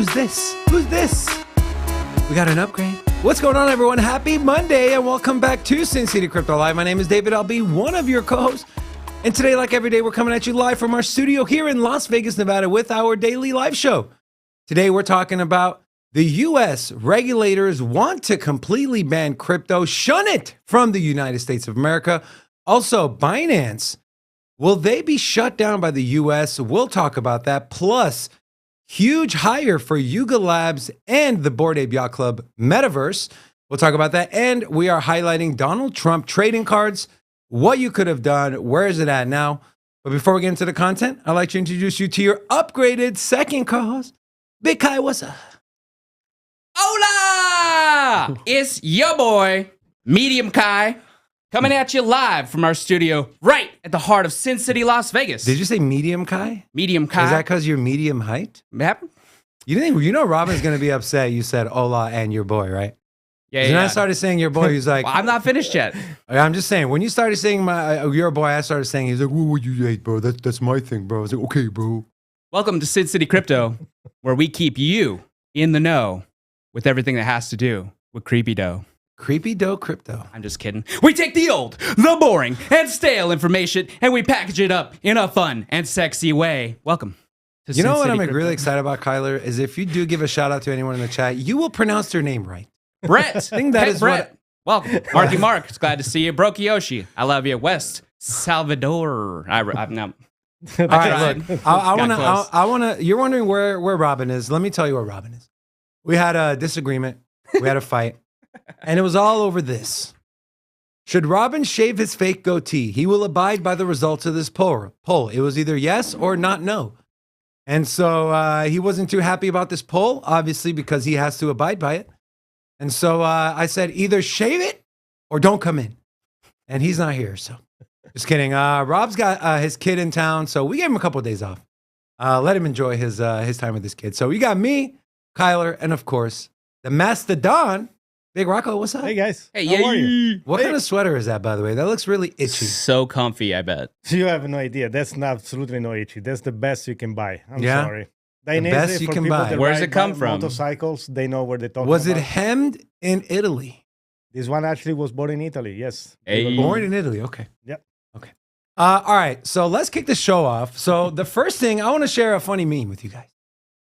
Who's this? Who's this? We got an upgrade. What's going on, everyone? Happy Monday, and welcome back to Sin City Crypto Live. My name is David. I'll be one of your co-hosts. And today, like every day, we're coming at you live from our studio here in Las Vegas, Nevada, with our daily live show. Today, we're talking about the U.S. regulators want to completely ban crypto, shun it from the United States of America. Also, Binance, will they be shut down by the U.S.? We'll talk about that. Plus, huge hire for Yuga Labs and the Bored Ape Yacht Club Metaverse. We'll talk about that. And we are highlighting Donald Trump trading cards, what you could have done, where is it at now? But before we get into the content, I'd like to introduce you to your upgraded second co-host, Big Kai. What's up? Hola! It's your boy, Medium Kai, coming at you live from our studio right at the heart of Sin City, Las Vegas. Did you say Medium Kai? Medium Kai. Is that because you're medium height? Yep. You know Robin's going to be upset you said hola and your boy, right? Yeah, When yeah. I started saying your boy, he's like... Well, I'm not finished yet. I'm just saying, when you started saying your boy, I started saying, he's like, what you hate, bro? That's my thing, bro. I was like, okay, bro. Welcome to Sin City Crypto, where we keep you in the know with everything that has to do with Creepy Dough. Creepy Dough Crypto. I'm just kidding. We take the old, the boring, and stale information, and we package it up in a fun and sexy way. Welcome to You know Sin what City I'm Crypto. really excited about, Kyler, is if you do give a shout out to anyone in the chat, you will pronounce their name right. Brett. I think that Hey, is Brett. Welcome. Marky Mark. It's glad to see you. Broke Yoshi. I love you. West Salvador. I'm now. All right, look, close. I want to, you're wondering where Robin is. Let me tell you where Robin is. We had a disagreement. We had a fight. And it was all over this. Should Robin shave his fake goatee? He will abide by the results of this poll. It was either yes or not no. And so he wasn't too happy about this poll, obviously, because he has to abide by it. And so I said, either shave it or don't come in. And he's not here, so just kidding. Rob's got his kid in town, so we gave him a couple of days off. Let him enjoy his time with his kid. So we got me, Kyler, and of course, the Mastodon, Big Rocco. What's up? Hey guys, Hey, how are you? What kind of sweater is that, by the way? That looks really itchy. So comfy, I bet. You have no idea. That's not absolutely no itchy. That's the best you can buy. I'm Yeah? sorry. The best you can buy. Where's it come from? Motorcycles, they know where they're talking Was it about. hemmed in Italy? This one actually was born in Italy. Yes. Hey. Born in Italy. Okay. Yep. Okay. All right. So let's kick the show off. So the first thing, I want to share a funny meme with you guys.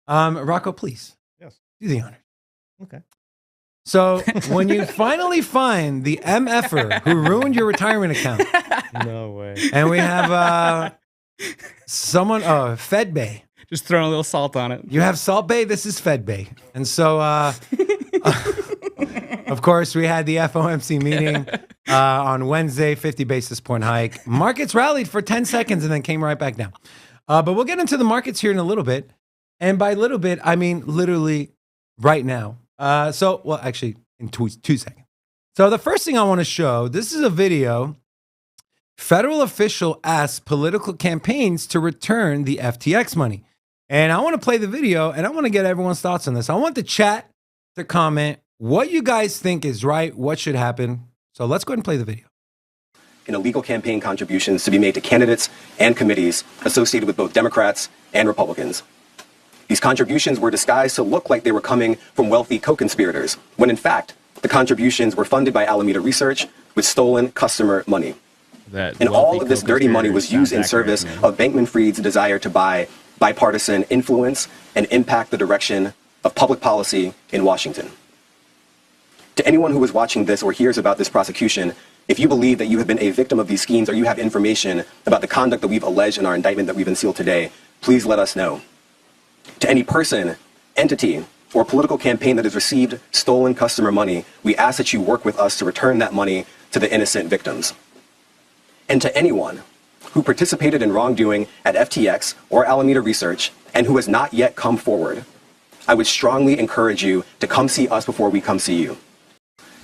Rocco, please. Yes. Do the honor. Okay. So when you finally find the MFer who ruined your retirement account, No way. and we have someone, FedBay. Just throwing a little salt on it. You have Salt Bay, this is FedBay. And so, of course, we had the FOMC meeting on Wednesday, 50 basis point hike. Markets rallied for 10 seconds and then came right back down. But we'll get into the markets here in a little bit. And by little bit, I mean literally right now. Actually, in two seconds. So the first thing I want to show, this is a video. Federal official asks political campaigns to return the FTX money. And I want to play the video, and I want to get everyone's thoughts on this. I want the chat to comment what you guys think is right, what should happen. So let's go ahead and play the video. In illegal campaign contributions to be made to candidates and committees associated with both Democrats and Republicans. These contributions were disguised to look like they were coming from wealthy co-conspirators, when in fact, the contributions were funded by Alameda Research with stolen customer money. And all of this dirty money was used in service of Bankman-Fried's desire to buy bipartisan influence and impact the direction of public policy in Washington. To anyone who is watching this or hears about this prosecution, if you believe that you have been a victim of these schemes or you have information about the conduct that we've alleged in our indictment that we've unsealed today, please let us know. To any person, entity, or political campaign that has received stolen customer money, we ask that you work with us to return that money to the innocent victims. And to anyone who participated in wrongdoing at FTX or Alameda Research and who has not yet come forward, I would strongly encourage you to come see us before we come see you.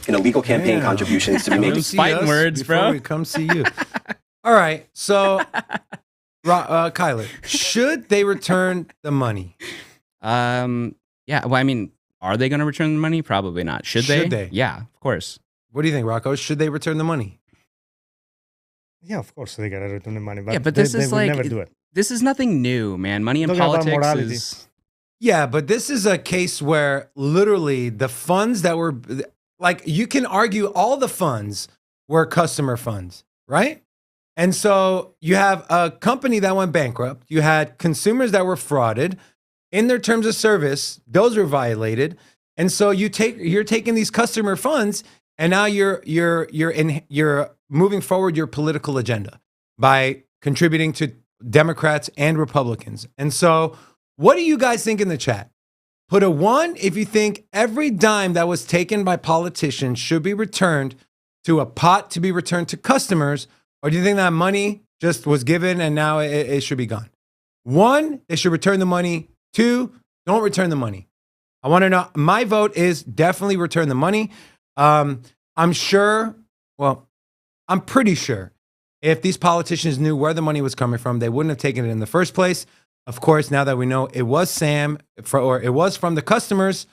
In illegal campaign contributions to be made. Those fighting words, before bro. we come see you. All right. So, Kyler, should they return the money? Yeah. Well, I mean, are they going to return the money? Probably not. Should they? Should they? Yeah, of course. What do you think, Rocco? Should they return the money? Yeah, of course they gotta return the money. But Yeah, but this they is will like never do it. this is nothing new, man. Money in Talking about politics morality. is Yeah, but this is a case where literally the funds that were like, you can argue all the funds were customer funds, right? And so you have a company that went bankrupt. You had consumers that were frauded in their terms of service. Those were violated. And so you're taking these customer funds, and now you're moving forward your political agenda by contributing to Democrats and Republicans. And so what do you guys think in the chat? Put a 1 if you think every dime that was taken by politicians should be returned to a pot to be returned to customers, or do you think that money just was given and now it should be gone? 1, they should return the money. 2, don't return the money. I want to know. My vote is definitely return the money. I'm pretty sure if these politicians knew where the money was coming from, they wouldn't have taken it in the first place. Of course, now that we know it was Sam or it was from the customers,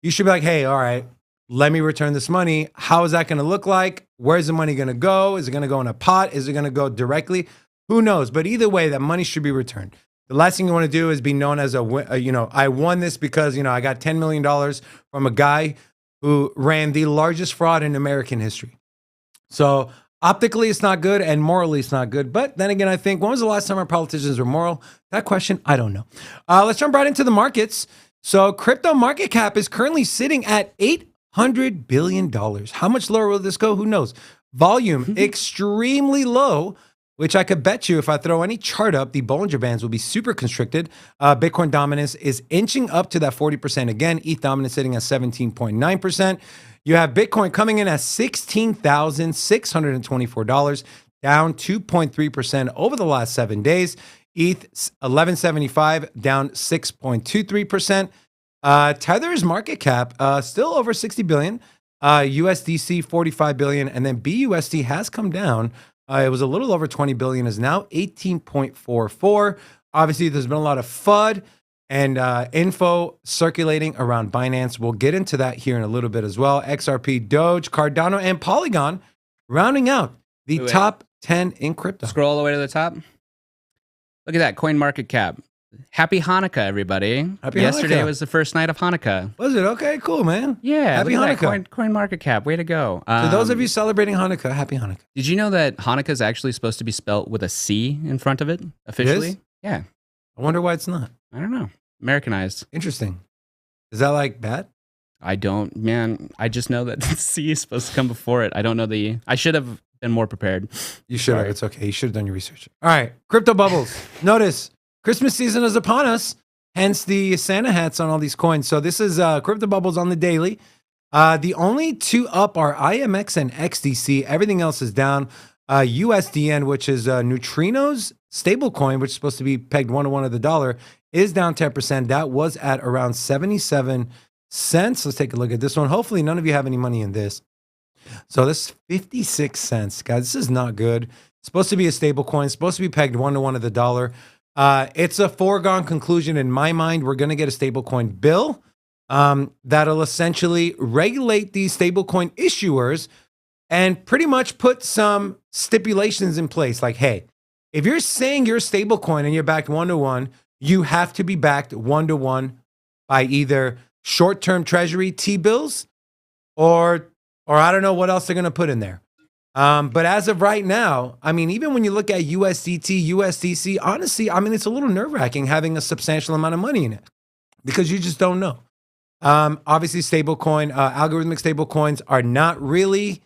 you should be like, hey, all right, let me return this money. How is that going to look like? Where's the money going to go? Is it going to go in a pot? Is it going to go directly? Who knows? But either way, that money should be returned. The last thing you want to do is be known as I won this because, I got $10 million from a guy who ran the largest fraud in American history. So optically, it's not good, and morally, it's not good. But then again, I think, when was the last time our politicians were moral? That question, I don't know. Let's jump right into the markets. So crypto market cap is currently sitting at $800 billion. How much lower will this go? Who knows? Volume, extremely low, which I could bet you if I throw any chart up, the Bollinger Bands will be super constricted. Bitcoin dominance is inching up to that 40% again. ETH dominance sitting at 17.9%. You have Bitcoin coming in at $16,624, down 2.3% over the last 7 days. ETH 1175, down 6.23%. Tether's market cap still over 60 billion. USDC 45 billion, and then BUSD has come down. It was a little over 20 billion, is now 18.44. Obviously, there's been a lot of FUD and info circulating around Binance. We'll get into that here in a little bit as well. XRP, Doge, Cardano, and Polygon rounding out the top 10 in crypto. Scroll all the way to the top. Look at that, coin market cap. Happy Hanukkah, everybody. Yesterday was the first night of Hanukkah. Was it? Okay, cool, man. Yeah. Happy Hanukkah. Coin market cap. Way to go. To those of you celebrating Hanukkah, happy Hanukkah. Did you know that Hanukkah is actually supposed to be spelt with a C in front of it officially? It is? Yeah. I wonder why it's not. I don't know. Americanized. Interesting. Is that like bad? I just know that C is supposed to come before it. I don't know I should have been more prepared. You should have. It's okay. You should have done your research. All right. Crypto bubbles. Notice Christmas season is upon us, hence the Santa hats on all these coins. So this is crypto bubbles on the daily. The only two up are IMX and XDC. Everything else is down. USDN, which is Neutrino's stablecoin, which is supposed to be pegged 1-to-1 of the dollar, is down 10%. That was at around 77 cents. Let's take a look at this one. Hopefully none of you have any money in this. So this is 56 cents. Guys, this is not good. It's supposed to be a stablecoin, supposed to be pegged 1-to-1 of the dollar. It's a foregone conclusion in my mind. We're going to get a stablecoin bill that'll essentially regulate these stablecoin issuers and pretty much put some stipulations in place. Like, hey, if you're saying you're a stablecoin and you're backed 1-to-1, you have to be backed 1-to-1 by either short-term treasury T-bills or I don't know what else they're going to put in there. But as of right now, I mean, even when you look at USDT, USDC, honestly, I mean, it's a little nerve-wracking having a substantial amount of money in it because you just don't know. Obviously, algorithmic stablecoins are not really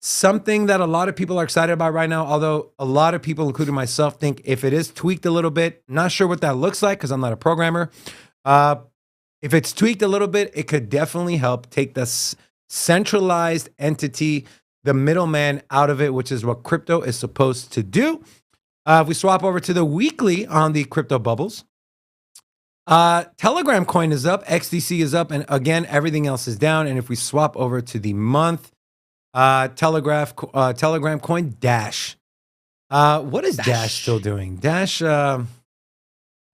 something that a lot of people are excited about right now, although a lot of people, including myself, think if it is tweaked a little bit, not sure what that looks like because I'm not a programmer. If it's tweaked a little bit, it could definitely help take the centralized entity, the middleman, out of it, which is what crypto is supposed to do. If we swap over to the weekly on the crypto bubbles, Telegram coin is up, XDC is up, and again, everything else is down. And if we swap over to the month, Telegram coin Dash. What is Dash still doing? Dash, I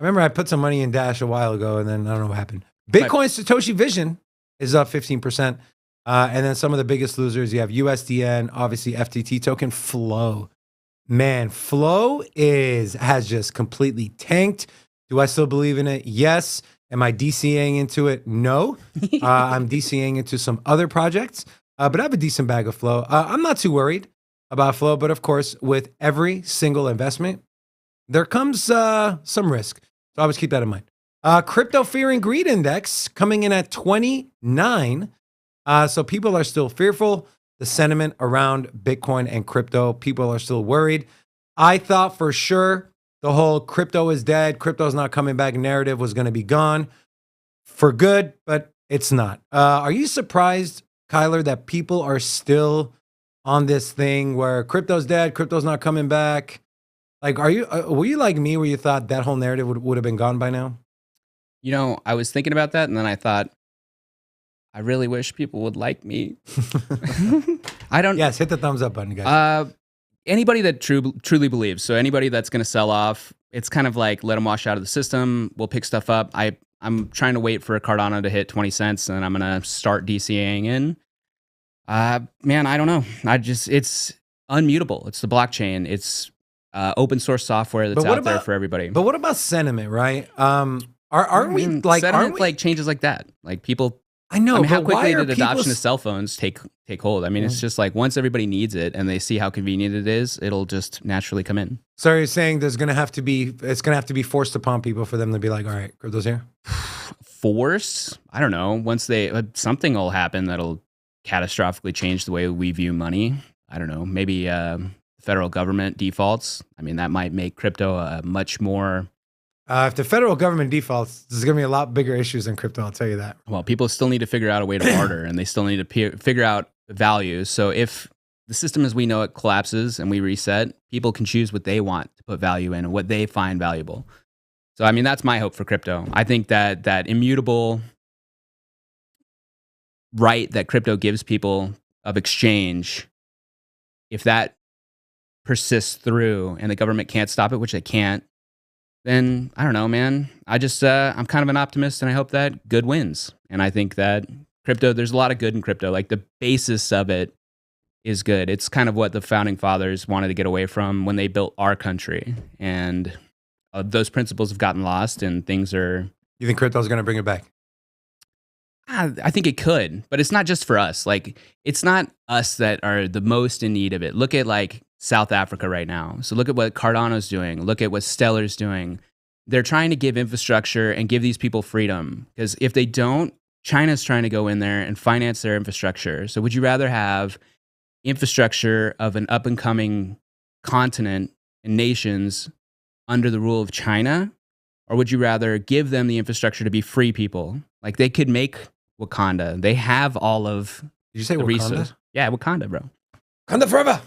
remember I put some money in Dash a while ago, and then I don't know what happened. Bitcoin Satoshi Vision is up 15%. And then some of the biggest losers, you have USDN, obviously FTT token, Flow. Man, Flow has just completely tanked. Do I still believe in it? Yes. Am I DCAing into it? No. I'm DCAing into some other projects, but I have a decent bag of flow. I'm not too worried about flow, but of course, with every single investment, there comes some risk. So always keep that in mind. Crypto Fear and Greed Index coming in at 29. So people are still fearful. The sentiment around Bitcoin and crypto, people are still worried. I thought for sure the whole crypto is dead, crypto is not coming back narrative was going to be gone for good, but it's not. Are you surprised, Kyler, that people are still on this thing where crypto's dead, crypto's not coming back? Like, were you like me where you thought that whole narrative would have been gone by now? You know, I was thinking about that, and then I thought, I really wish people would like me. I don't. Yes, hit the thumbs up button, guys. Anybody that truly believes, so anybody that's going to sell off, it's kind of like let them wash out of the system. We'll pick stuff up. I'm trying to wait for Cardano to hit 20 cents, and I'm going to start DCAing in. Man, I don't know. It's unmutable. It's the blockchain. It's open source software that's out there for everybody. But what about sentiment, right? Aren't we like sentiment like changes like that? Like people. I know. How but quickly why did adoption of cell phones take hold? I mean, it's just like once everybody needs it and they see how convenient it is, it'll just naturally come in. So you're saying it's going to have to be forced upon people for them to be like, all right, crypto's here? Force? I don't know. Once something will happen that'll catastrophically change the way we view money. I don't know. Maybe federal government defaults. I mean, that might make crypto a much more. If the federal government defaults, there's going to be a lot bigger issues in crypto. I'll tell you that. Well, people still need to figure out a way to barter, and they still need to figure out values. So if the system as we know it collapses and we reset, people can choose what they want to put value in and what they find valuable. So, I mean, that's my hope for crypto. I think that immutable right that crypto gives people of exchange, if that persists through and the government can't stop it, which they can't, then I don't know, man. I'm kind of an optimist, and I hope that good wins. And I think that crypto, there's a lot of good in crypto. Like the basis of it is good. It's kind of what the founding fathers wanted to get away from when they built our country. And those principles have gotten lost, and things are. You think crypto is going to bring it back? I think it could, but it's not just for us. Like, it's not us that are the most in need of it. Look at like South Africa right now. So look at what Cardano's doing. Look at what Stellar's doing. They're trying to give infrastructure and give these people freedom, because if they don't, China's trying to go in there and finance their infrastructure. So would you rather have infrastructure of an up and coming continent and nations under the rule of China? Or would you rather give them the infrastructure to be free people? Like they could make Wakanda. They have all of Did you say the Wakanda? resources. Yeah, Wakanda, bro. Wakanda forever.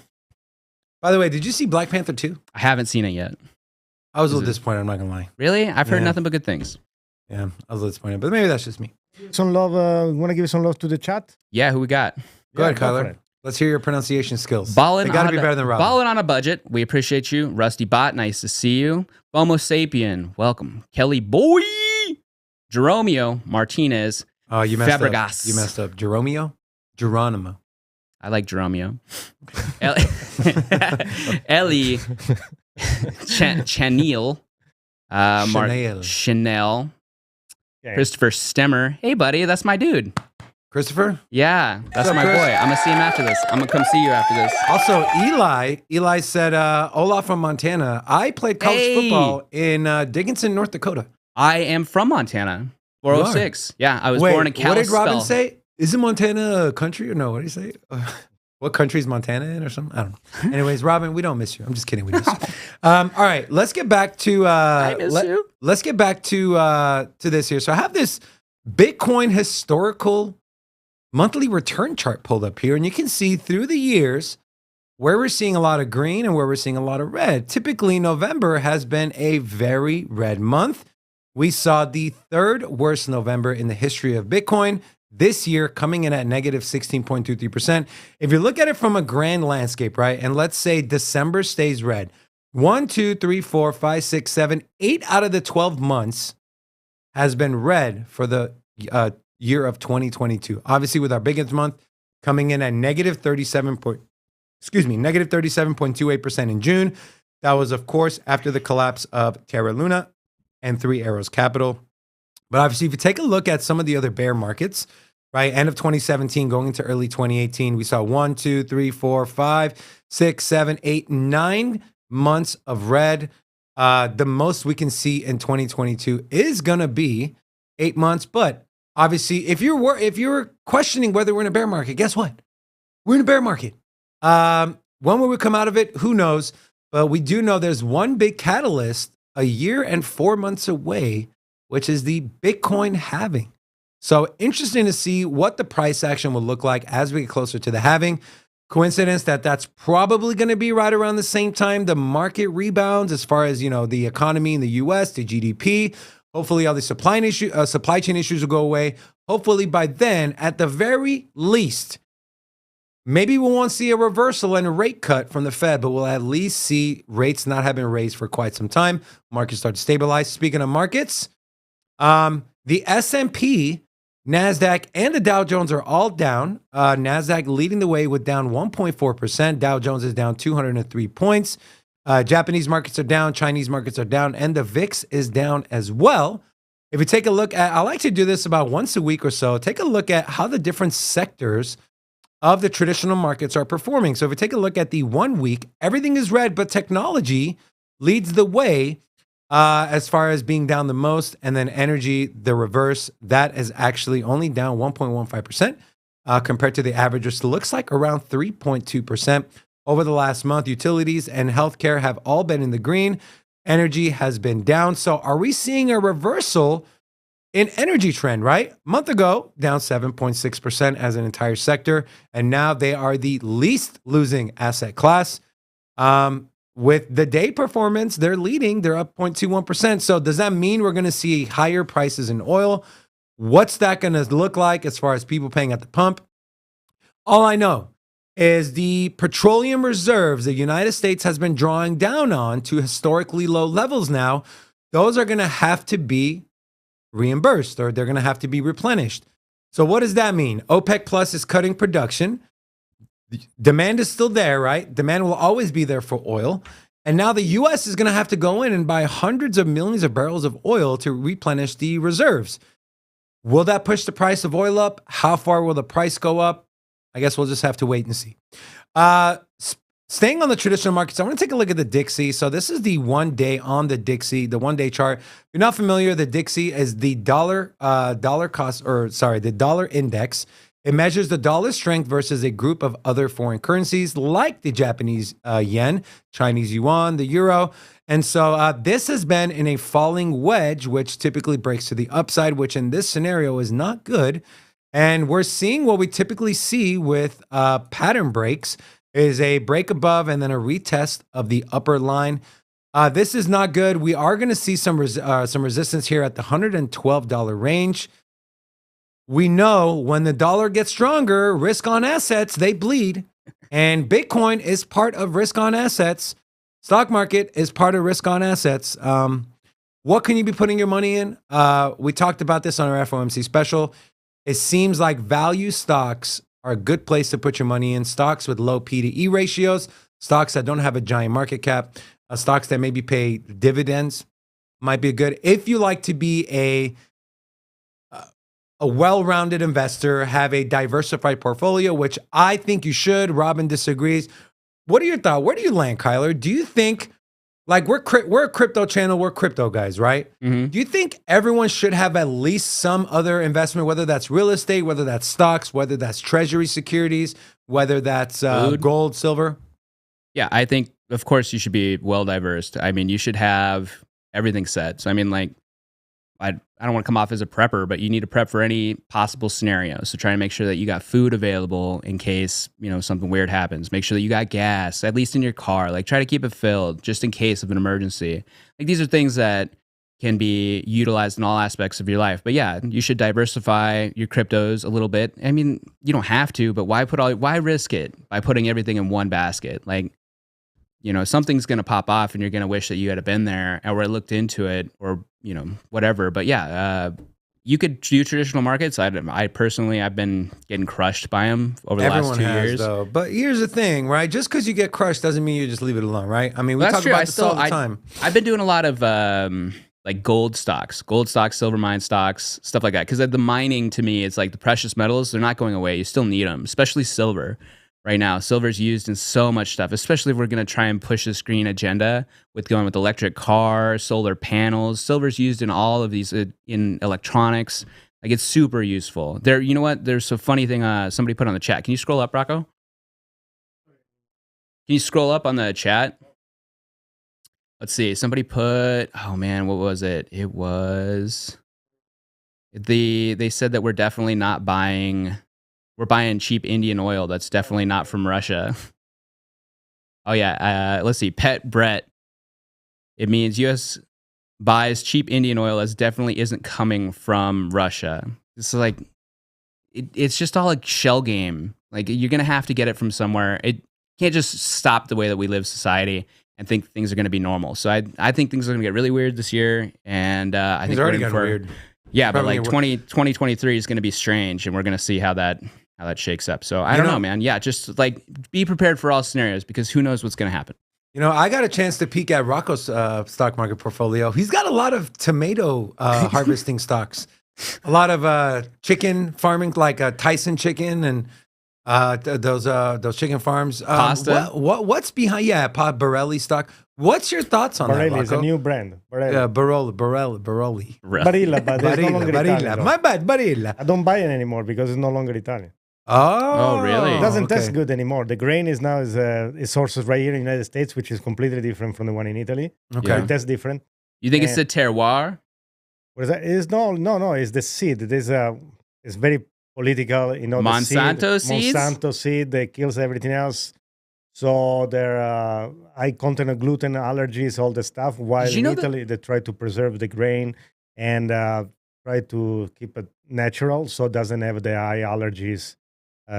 By the way, did you see Black Panther 2? I haven't seen it yet. I was a little disappointed. I'm not going to lie. Really? I've heard Yeah. nothing but good things. Yeah, I was a little disappointed, but maybe that's just me. Some love. Want to give some love to the chat? Yeah, who we got? Go ahead, for Kyler. it. Let's hear your pronunciation skills. Ballin' They got to on be a- better than Robin. Ballin' on a budget. We appreciate you. Rusty Bot, nice to see you. Homo sapien, welcome. Kelly Boy. Jeromeo Martinez. Oh, you messed Fabregas. up. You messed up. Geronimo? I like Jeromeo. Ellie Chanel. Chanel. Chanel. Yeah. Christopher Stemmer. Hey, buddy, that's my dude. Christopher? Yeah, that's up, my Chris? boy. I'm going to see him after this. I'm going to come see you after this. Also, Eli said, Olaf from Montana. I played college Hey. football in Dickinson, North Dakota. I am from Montana. 406. Yeah, I was Wait, born in what did Robin Kalispell. say? Isn't Montana a country or no? What did he say? What country is Montana in or something? I don't know. Anyways, Robin, we don't miss you. I'm just kidding. We miss you. All right, let's get back to. I miss you. Let's get back to this here. So I have this Bitcoin historical monthly return chart pulled up here, and you can see through the years where we're seeing a lot of green and where we're seeing a lot of red. Typically, November has been a very red month. We saw the third worst November in the history of Bitcoin. This year, coming in at negative 16.23%. If you look at it from a grand landscape, right, and let's say December stays red, 1, 2, 3, 4, 5, 6, 7, 8 out of the 12 months has been red for the year of 2022. Obviously, with our biggest month coming in at negative 37.28% in June. That was, of course, after the collapse of Terra Luna and Three Arrows Capital. But obviously, if you take a look at some of the other bear markets, right, end of 2017 going into early 2018, we saw 1, 2, 3, 4, 5, 6, 7, 8, 9 months of red. The most we can see in 2022 is going to be 8 months. But obviously, if you're questioning whether we're in a bear market, guess what? We're in a bear market. When will we come out of it? Who knows? But we do know there's one big catalyst a year and 4 months away, which is the Bitcoin halving. So interesting to see what the price action will look like as we get closer to the halving. Coincidence that that's probably going to be right around the same time the market rebounds as far as, the economy in the US, the GDP. Hopefully all the supply chain issues will go away. Hopefully by then, at the very least, maybe we won't see a reversal and a rate cut from the Fed, but we'll at least see rates not have been raised for quite some time. Markets start to stabilize. Speaking of markets, the S&P, NASDAQ, and the Dow Jones are all down. NASDAQ leading the way with down 1.4%. Dow Jones is down 203 points. Japanese markets are down. Chinese markets are down. And the VIX is down as well. If you take a look at, I like to do this about once a week or so, take a look at how the different sectors of the traditional markets are performing. So if we take a look at the 1 week, everything is red, but technology leads the way as far as being down the most. And then energy, the reverse, that is actually only down 1.15% compared to the average, which looks like around 3.2% over the last month. Utilities and healthcare have all been in the green. Energy has been down. So are we seeing a reversal in energy trend, right? A month ago, down 7.6% as an entire sector. And now they are the least losing asset class. With the day performance, they're leading. They're up 0.21%. So does that mean we're going to see higher prices in oil? What's that going to look like as far as people paying at the pump? All I know is the petroleum reserves the United States has been drawing down on to historically low levels now. Those are going to have to be reimbursed, or they're going to have to be replenished. So what does that mean? OPEC Plus is cutting production. Demand is still there, right? Demand will always be there for oil. And now the U.S. is going to have to go in and buy hundreds of millions of barrels of oil to replenish the reserves. Will that push the price of oil up? How far will the price go up? I guess we'll just have to wait and see. Staying on the traditional markets, I want to take a look at the Dixie. So this is the 1 day on the Dixie, the 1 day chart. If you're not familiar, the Dixie is the dollar index. It measures the dollar strength versus a group of other foreign currencies like the Japanese yen, Chinese yuan, the euro. And so this has been in a falling wedge, which typically breaks to the upside, which in this scenario is not good. And we're seeing what we typically see with pattern breaks is a break above and then a retest of the upper line. This is not good. We are going to see some resistance here at the $112 range. We know when the dollar gets stronger, risk on assets, they bleed. And Bitcoin is part of risk on assets. Stock market is part of risk on assets. What can you be putting your money in? We talked about this on our FOMC special. It seems like value stocks are a good place to put your money in. Stocks with low P to E ratios, stocks that don't have a giant market cap, stocks that maybe pay dividends might be good. If you like to be a well-rounded investor, have a diversified portfolio, which I think you should. Robin disagrees. What are your thoughts? Where do you land, Kyler? Do you think, like we're a crypto channel, we're crypto guys, right? Mm-hmm. Do you think everyone should have at least some other investment, whether that's real estate, whether that's stocks, whether that's treasury securities, whether that's gold, silver? Yeah, I think, of course, you should be well-diverse. I mean, you should have everything set. So, I mean, like, I don't want to come off as a prepper, but you need to prep for any possible scenario. So try to make sure that you got food available in case, something weird happens. Make sure that you got gas, at least in your car. Like, try to keep it filled just in case of an emergency. Like, these are things that can be utilized in all aspects of your life. But yeah, you should diversify your cryptos a little bit. I mean, you don't have to, but why risk it by putting everything in one basket? Like, something's going to pop off and you're going to wish that you had been there or looked into it or, whatever. But yeah, you could do traditional markets. I personally, I've been getting crushed by them over the last 2 years. Though. But here's the thing, right? Just because you get crushed doesn't mean you just leave it alone, right? I mean, we talk about this all the time. I've been doing a lot of like gold stocks, silver mine stocks, stuff like that. Because the mining to me, it's like the precious metals, they're not going away. You still need them, especially silver right now. Silver's used in so much stuff, especially if we're going to try and push this green agenda with going with electric cars, solar panels. Silver's used in all of these in electronics. Like it's super useful. There, you know what? There's a funny thing somebody put on the chat. Can you scroll up, Rocco? Can you scroll up on the chat? Let's see. Somebody put, oh man, what was it? It was they said that we're definitely not buying, we're buying cheap Indian oil. That's definitely not from Russia. Oh yeah, let's see. Pet Brett. It means U.S. buys cheap Indian oil as definitely isn't coming from Russia. It's like, it's just all a shell game. Like you're gonna have to get it from somewhere. It can't just stop the way that we live society and think things are going to be normal. So I think things are going to get really weird this year, and I think It's already gotten weird. Yeah, but like 2023 is going to be strange, and we're going to see how that shakes up. So I don't know, man. Yeah, just like be prepared for all scenarios because who knows what's going to happen. You know, I got a chance to peek at Rocco's stock market portfolio. He's got a lot of tomato harvesting stocks, a lot of chicken farming, like Tyson chicken and those chicken farms. Pasta. What's behind? Yeah, Barelli stock. What's your thoughts on that, Barelli Rocco? is a new brand. Barelli. Yeah, Barelli. Barilla, but it's no longer Italian. My bad, Barilla. I don't buy it anymore because it's no longer Italian. Oh, really? It doesn't taste good anymore. The grain is now is sources right here in the United States, which is completely different from the one in Italy. Okay. Yeah. It tastes different. You think it's the terroir? What is that? It's no. It's the seed. It is it's very political. You know, Monsanto seeds. Monsanto seed that kills everything else. So there are high content of gluten, allergies, all the stuff. While in Italy, they try to preserve the grain and try to keep it natural, so it doesn't have the high allergies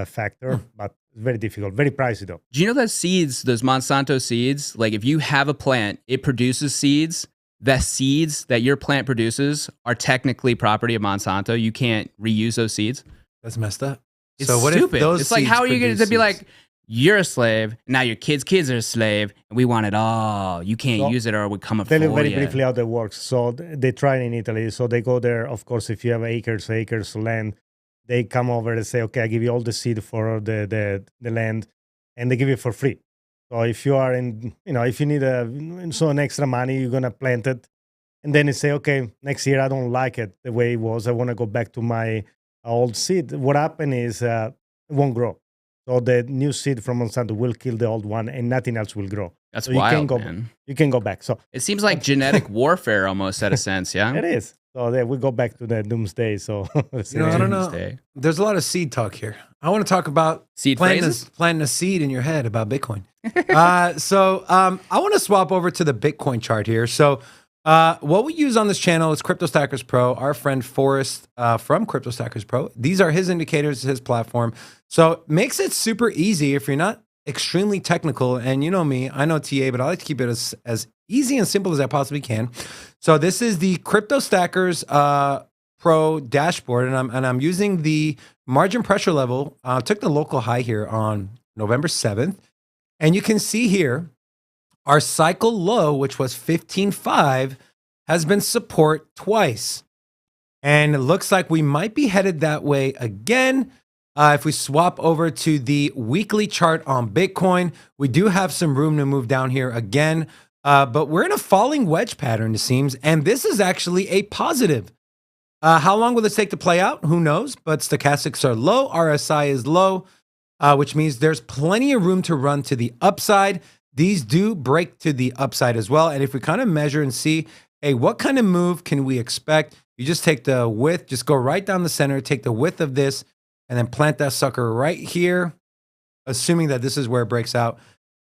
factor. But it's very difficult, very pricey though. Do you know that seeds, those Monsanto seeds, like if you have a plant, it produces seeds. The seeds that your plant produces are technically property of Monsanto. You can't reuse those seeds. That's messed up. It's so what stupid. If those it's like, how are you going to be like, you're a slave, now your kids are a slave, and we want it all. You can't use it or we come up for you. Tell you very briefly how that works. So they try in Italy. So they go there. Of course, if you have acres land, they come over and say, okay, I give you all the seed for the land, and they give it for free. So if you are if you need an extra money, you're gonna plant it, and then you say, okay, next year I don't like it the way it was. I want to go back to my old seed. What happened is it won't grow. So the new seed from Monsanto will kill the old one, and nothing else will grow. That's so wild, man. You can go back. So it seems like genetic warfare almost, at a sense. Yeah, it is. So we go back to the doomsday. So I don't know. There's a lot of seed talk here. I want to talk about planting a seed in your head about Bitcoin. So I want to swap over to the Bitcoin chart here. So what we use on this channel is Crypto Stackers Pro. Our friend Forrest from Crypto Stackers Pro. These are his indicators, his platform. So it makes it super easy if you're not extremely technical. And you know me, I know TA, but I like to keep it as easy and simple as I possibly can. So this is the Crypto Stackers Pro dashboard, and I'm using the margin pressure level. Took the local high here on November 7th. And you can see here, our cycle low, which was 15.5, has been support twice. And it looks like we might be headed that way again. If we swap over to the weekly chart on Bitcoin, we do have some room to move down here again. But we're in a falling wedge pattern, it seems. And this is actually a positive. How long will this take to play out? Who knows? But stochastics are low. RSI is low, which means there's plenty of room to run to the upside. These do break to the upside as well. And if we kind of measure and see, hey, what kind of move can we expect? You just take the width, just go right down the center, take the width of this, and then plant that sucker right here, assuming that this is where it breaks out.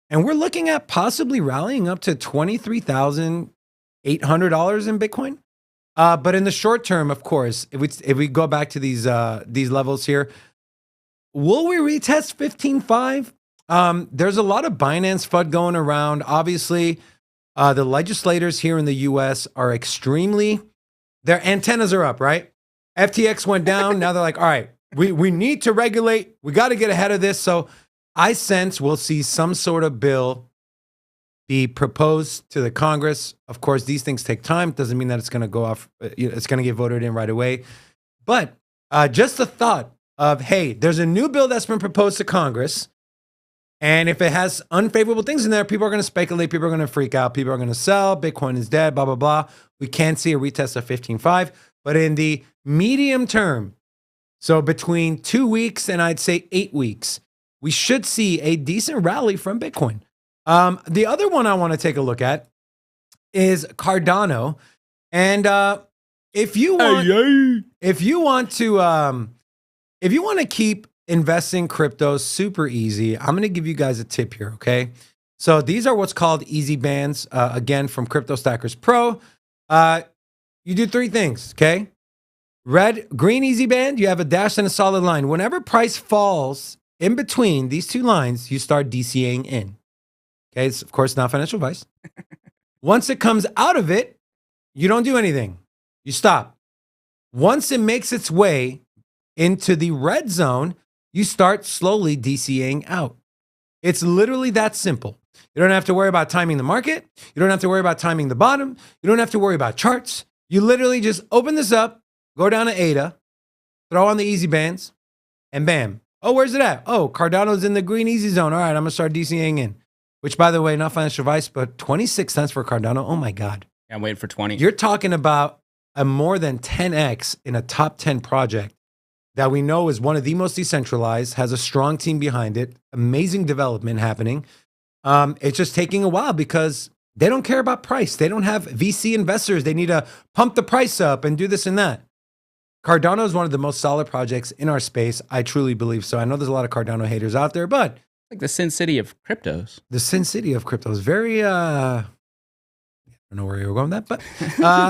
And we're looking at possibly rallying up to $23,800 in Bitcoin. But in the short term, of course, if we go back to these levels here, will we retest 15.5? There's a lot of Binance FUD going around. Obviously, the legislators here in the US are their antennas are up, right? FTX went down. Now they're like, all right, we need to regulate. We got to get ahead of this. So I sense we'll see some sort of bill be proposed to the Congress. Of course, these things take time. Doesn't mean that it's going to go off. It's going to get voted in right away. But just the thought of, hey, there's a new bill that's been proposed to Congress. And if it has unfavorable things in there, people are going to speculate. People are going to freak out. People are going to sell. Bitcoin is dead, blah, blah, blah. We can't see a retest of 15.5. But in the medium term, so between 2 weeks and I'd say 8 weeks, we should see a decent rally from Bitcoin. The other one I want to take a look at is Cardano. And if you want to keep investing crypto super easy, I'm going to give you guys a tip here, okay? So these are what's called easy bands, again, from Crypto Stackers Pro. You do 3 things, okay? Green easy band, you have a dash and a solid line. Whenever price falls in between these 2 lines, you start DCAing in. Okay, it's of course not financial advice. Once it comes out of it, you don't do anything. You stop. Once it makes its way into the red zone, you start slowly DCAing out. It's literally that simple. You don't have to worry about timing the market. You don't have to worry about timing the bottom. You don't have to worry about charts. You literally just open this up, go down to ADA, throw on the easy bands, and bam. Oh, where's it at? Oh, Cardano's in the green easy zone. All right, I'm going to start DCAing in. Which, by the way, not financial advice, but 26 cents for Cardano. Oh, my God. Yeah, I'm waiting for 20. You're talking about a more than 10x in a top 10 project that we know is one of the most decentralized, has a strong team behind it, amazing development happening. It's just taking a while because they don't care about price. They don't have VC investors. They need to pump the price up and do this and that. Cardano is one of the most solid projects in our space. I truly believe so. I know there's a lot of Cardano haters out there, but like the Sin City of cryptos. The Sin City of crypto is very, I don't know where you were going with that, but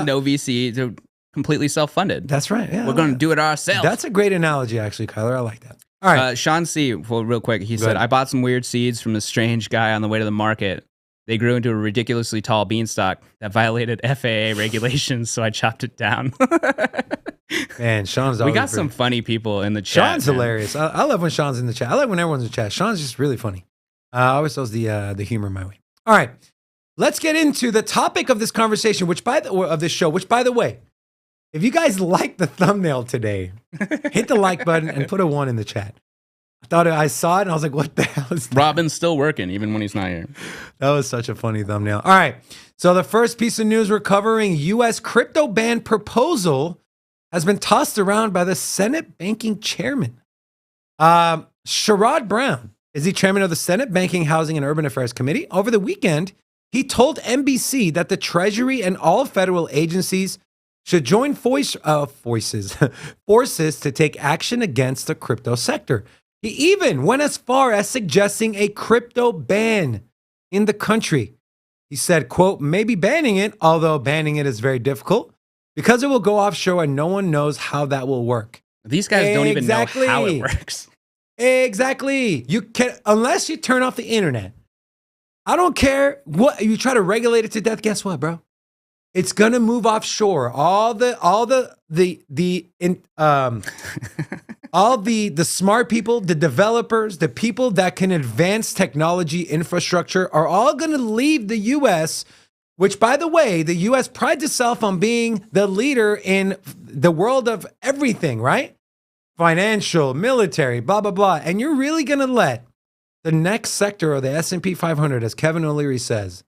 no VC, they're completely self-funded. That's right. Yeah, we're going to do it ourselves. That's a great analogy, actually, Kyler. I like that. All right. Sean C, well, real quick, he said, ahead. I bought some weird seeds from a strange guy on the way to the market. They grew into a ridiculously tall beanstalk that violated FAA regulations, so I chopped it down. Man, Sean's we always got some funny people in the chat. Sean's hilarious. I love when Sean's in the chat. I like when everyone's in the chat. Sean's just really funny. I always throws the humor my way. All right, let's get into the topic of this conversation, of this show. Which, by the way, if you guys like the thumbnail today, hit the like button and put a 1 in the chat. I saw it and I was like, "What the hell is that?" Robin's still working even when he's not here. That was such a funny thumbnail. All right, so the first piece of news we're covering: U.S. crypto ban proposal has been tossed around by the Senate Banking Chairman. Sherrod Brown is the chairman of the Senate Banking, Housing, and Urban Affairs Committee. Over the weekend, he told NBC that the Treasury and all federal agencies should join forces to take action against the crypto sector. He even went as far as suggesting a crypto ban in the country. He said, quote, maybe banning it, although banning it is very difficult, because it will go offshore and no one knows how that will work. These guys don't even know how it works. Exactly. You can, unless you turn off the internet. I don't care what you try to regulate it to death. Guess what, bro? It's gonna move offshore. All the smart people, the developers, the people that can advance technology infrastructure are all gonna leave the U.S., which, by the way, the U.S. prides itself on being the leader in the world of everything, right? Financial, military, blah, blah, blah. And you're really going to let the next sector of the S&P 500, as Kevin O'Leary says,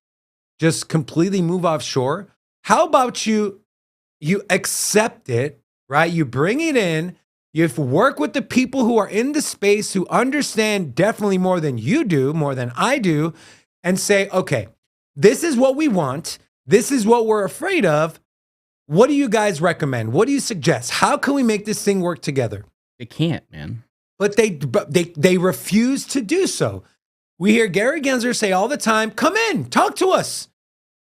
just completely move offshore? How about you accept it, right? You bring it in. You work with the people who are in the space, who understand definitely more than you do, more than I do, and say, okay, this is what we want. This is what we're afraid of. What do you guys recommend? What do you suggest? How can we make this thing work together? They can't, man. But they refuse to do so. We hear Gary Gensler say all the time, come in, talk to us.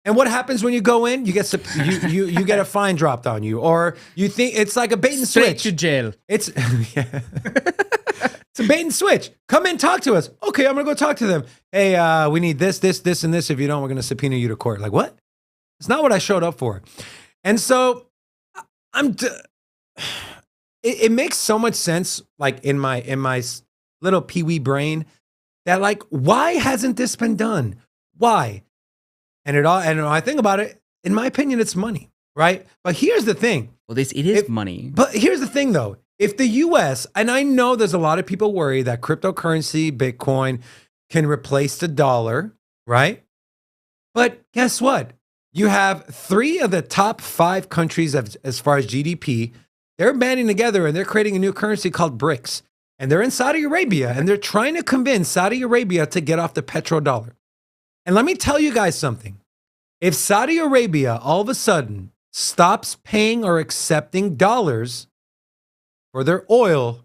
And what happens when you go in? You get you get a fine dropped on you, or you think it's like a bait and Straight switch. to jail. It's yeah. It's a bait and switch. Come in, talk to us. Okay, I'm gonna go talk to them. Hey, we need this, and this. If you don't, we're gonna subpoena you to court. Like what? It's not what I showed up for. And so it makes so much sense, like in my little peewee brain, that like, why hasn't this been done? Why? And when I think about it, in my opinion, it's money, right? But here's the thing. Well, it is money. But here's the thing, though. If the US, and I know there's a lot of people worry that cryptocurrency, Bitcoin, can replace the dollar, right? But guess what? You have 3 of the top 5 countries as far as GDP. They're banding together and they're creating a new currency called BRICS. And they're in Saudi Arabia and they're trying to convince Saudi Arabia to get off the petrodollar. And let me tell you guys something. If Saudi Arabia all of a sudden stops paying or accepting dollars for their oil,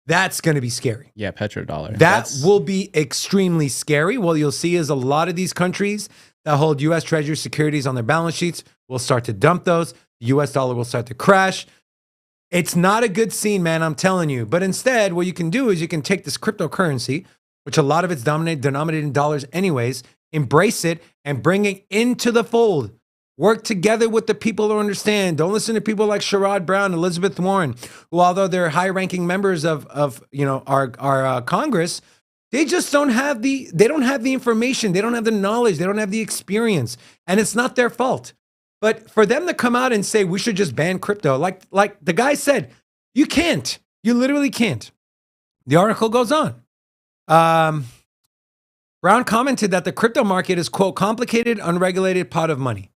that's going to be scary. Yeah, petrodollar. That will be extremely scary. What you'll see is a lot of these countries that hold U.S. Treasury securities on their balance sheets will start to dump those. The U.S. dollar will start to crash. It's not a good scene, man, I'm telling you. But instead, what you can do is you can take this cryptocurrency, which a lot of it's denominated in dollars anyways, embrace it and bring it into the fold. Work together with the people who understand. Don't listen to people like Sherrod Brown, Elizabeth Warren, who, although they're high-ranking members of our Congress, they just don't have the information. They don't have the knowledge. They don't have the experience, and it's not their fault. But for them to come out and say we should just ban crypto, like the guy said, you can't. You literally can't. The article goes on. Brown commented that the crypto market is, quote, complicated, unregulated pot of money.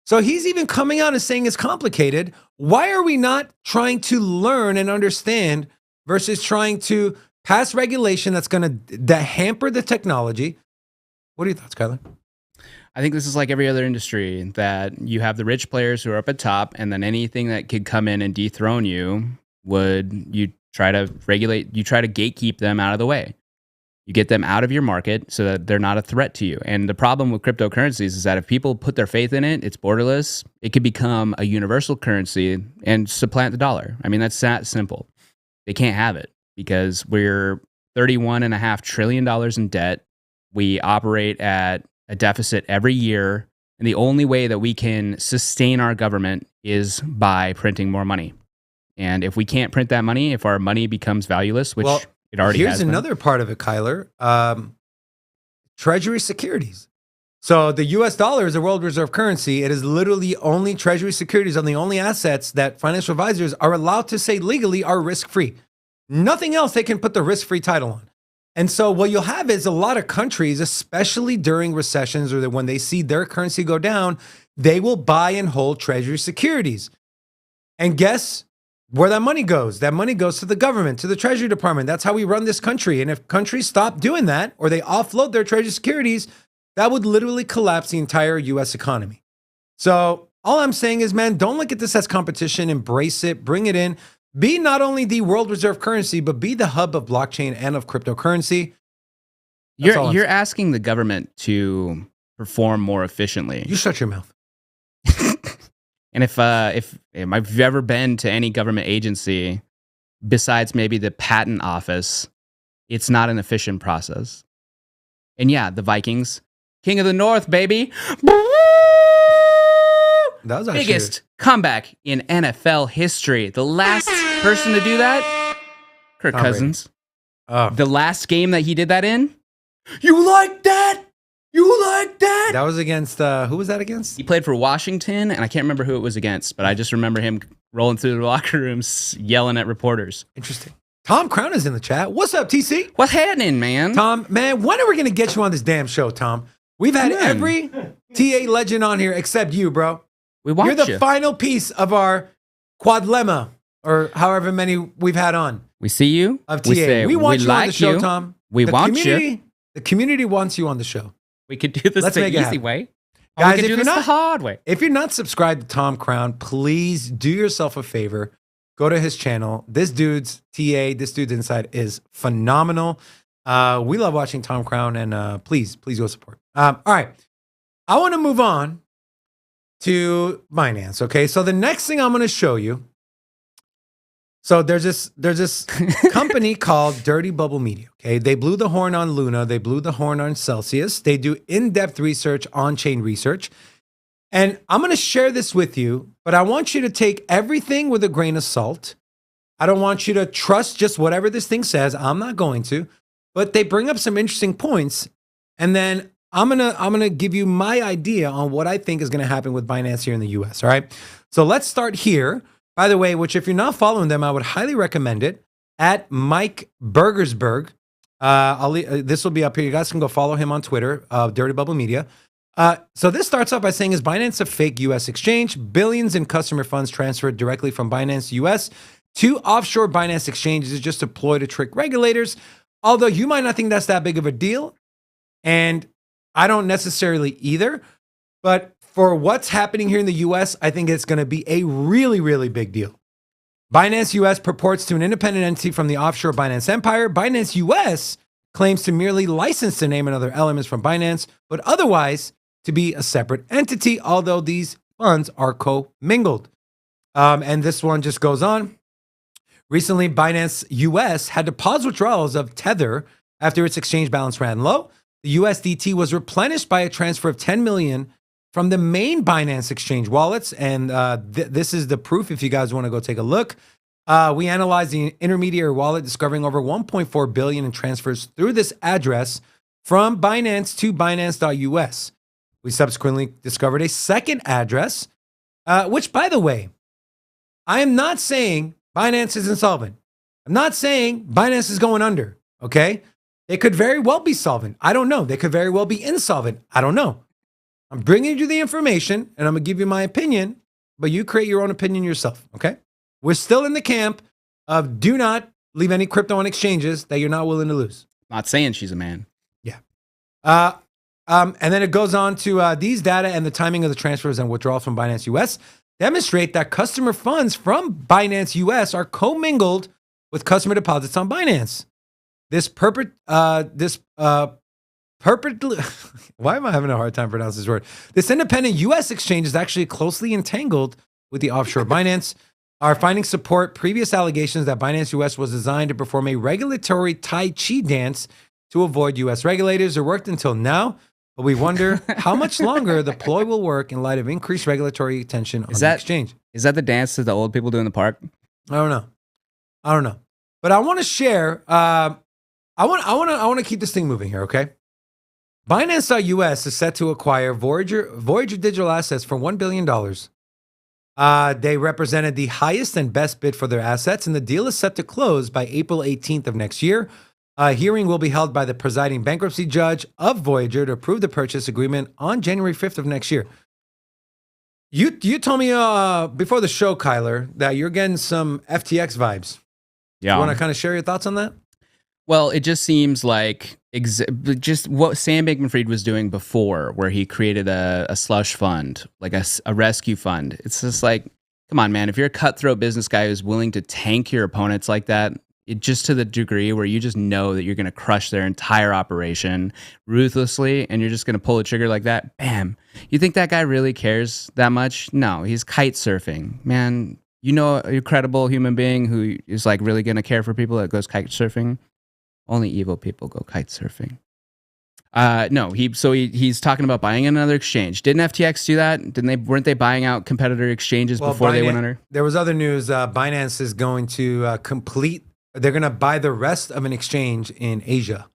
So he's even coming out and saying it's complicated. Why are we not trying to learn and understand versus trying to pass regulation that's going to hamper the technology? What are your thoughts, Kyler? I think this is like every other industry, that you have the rich players who are up at top, and then anything that could come in and dethrone you, you try to gatekeep them out of the way. You get them out of your market so that they're not a threat to you. And the problem with cryptocurrencies is that if people put their faith in it, it's borderless. It could become a universal currency and supplant the dollar. I mean, that's that simple. They can't have it because we're $31.5 trillion in debt. We operate at a deficit every year. And the only way that we can sustain our government is by printing more money. And if we can't print that money, if our money becomes valueless, which it already has. Here's another part of it, Kyler. Treasury securities. So the US dollar is a world reserve currency. It is literally only Treasury securities on the only assets that financial advisors are allowed to say legally are risk-free. Nothing else they can put the risk-free title on. And so what you'll have is a lot of countries, especially during recessions or when they see their currency go down, they will buy and hold Treasury securities. And guess where that money goes? That money goes to the government, to the Treasury Department. That's how we run this country. And if countries stop doing that, or they offload their Treasury securities, that would literally collapse the entire US economy. So all I'm saying is, man, don't look at this as competition. Embrace it, bring it in. Be not only the world reserve currency, but be the hub of blockchain and of cryptocurrency. You're asking the government to perform more efficiently. You shut your mouth. And if I've ever been to any government agency besides maybe the patent office, it's not an efficient process. And yeah, the Vikings, King of the North, baby. That was actually biggest comeback in NFL history. The last person to do that, Kirk Cousins. Oh. The last game that he did that in. You like that? You like that? That was against, who was that against? He played for Washington, and I can't remember who it was against, but I just remember him rolling through the locker rooms, yelling at reporters. Interesting. Tom Crown is in the chat. What's up, TC? What's happening, man? Tom, man, when are we going to get you on this damn show, Tom? We've had every TA legend on here except you, bro. We want You're the final piece of our quadlemma, or however many we've had on. We see you. Of TA. We want you on the show, Tom. We want you. The community wants you on the show. We could do this the easy way. Guys, we could do this the hard way. If you're not subscribed to Tom Crown, please do yourself a favor. Go to his channel. This dude's inside is phenomenal. We love watching Tom Crown, and please go support. All right. I want to move on to Binance. Okay. So the next thing I'm going to show you. So there's this company called Dirty Bubble Media. Okay. They blew the horn on Luna. They blew the horn on Celsius. They do in-depth research, on-chain research. And I'm going to share this with you, but I want you to take everything with a grain of salt. I don't want you to trust just whatever this thing says. I'm not going to, but they bring up some interesting points. And then I'm gonna give you my idea on what I think is gonna happen with Binance here in the US. All right. So let's start here. By the way, which if you're not following them, I would highly recommend it at Mike Burgersberg. This will be up here. You guys can go follow him on Twitter, Dirty Bubble Media. So this starts off by saying, is Binance a fake US exchange? Billions in customer funds transferred directly from Binance US to offshore Binance exchanges is just a ploy to trick regulators. Although you might not think that's that big of a deal. And I don't necessarily either. But for what's happening here in the US, I think it's going to be a really, really big deal. Binance US purports to an independent entity from the offshore Binance empire. Binance US claims to merely license the name and other elements from Binance, but otherwise to be a separate entity, although these funds are co-mingled. And this one just goes on. Recently, Binance US had to pause withdrawals of Tether after its exchange balance ran low. The USDT was replenished by a transfer of 10 million from the main Binance exchange wallets. And this is the proof if you guys want to go take a look. We analyzed the intermediary wallet, discovering over 1.4 billion in transfers through this address from Binance to Binance.us. We subsequently discovered a second address, which, by the way, I am not saying Binance is insolvent. I'm not saying Binance is going under, okay? They could very well be solvent. I don't know. They could very well be insolvent. I don't know. I'm bringing you the information, and I'm going to give you my opinion, but you create your own opinion yourself, okay? We're still in the camp of do not leave any crypto on exchanges that you're not willing to lose. Not saying she's a man. Yeah. And then it goes on to these data and the timing of the transfers and withdrawals from Binance US demonstrate that customer funds from Binance US are commingled with customer deposits on Binance. Why am I having a hard time pronouncing this word? This independent US exchange is actually closely entangled with the offshore Binance. Our findings support previous allegations that Binance US was designed to perform a regulatory Tai Chi dance to avoid US regulators. It worked until now, but we wonder how much longer the ploy will work in light of increased regulatory attention on the exchange. Is that the dance that the old people do in the park? I don't know. But I want to share. I want to keep this thing moving here. Okay. Binance.us is set to acquire Voyager Digital Assets for $1 billion. They represented the highest and best bid for their assets, and the deal is set to close by April 18th of next year. A hearing will be held by the presiding bankruptcy judge of Voyager to approve the purchase agreement on January 5th of next year. You told me before the show, Kyler, that you're getting some FTX vibes. Yeah. You want to kind of share your thoughts on that? Well, it just seems like just what Sam Bankman-Fried was doing before, where he created a slush fund, like a rescue fund. It's just like, come on, man. If you're a cutthroat business guy who's willing to tank your opponents like that, just to the degree where you just know that you're going to crush their entire operation ruthlessly, and you're just going to pull a trigger like that, bam. You think that guy really cares that much? No, he's kite surfing. Man, you know a credible human being who is like really going to care for people that goes kite surfing? Only evil people go kite surfing. No, he's talking about buying another exchange. Didn't FTX do that? Weren't they buying out competitor exchanges before they went under? There was other news. Binance is going to they're going to buy the rest of an exchange in Asia.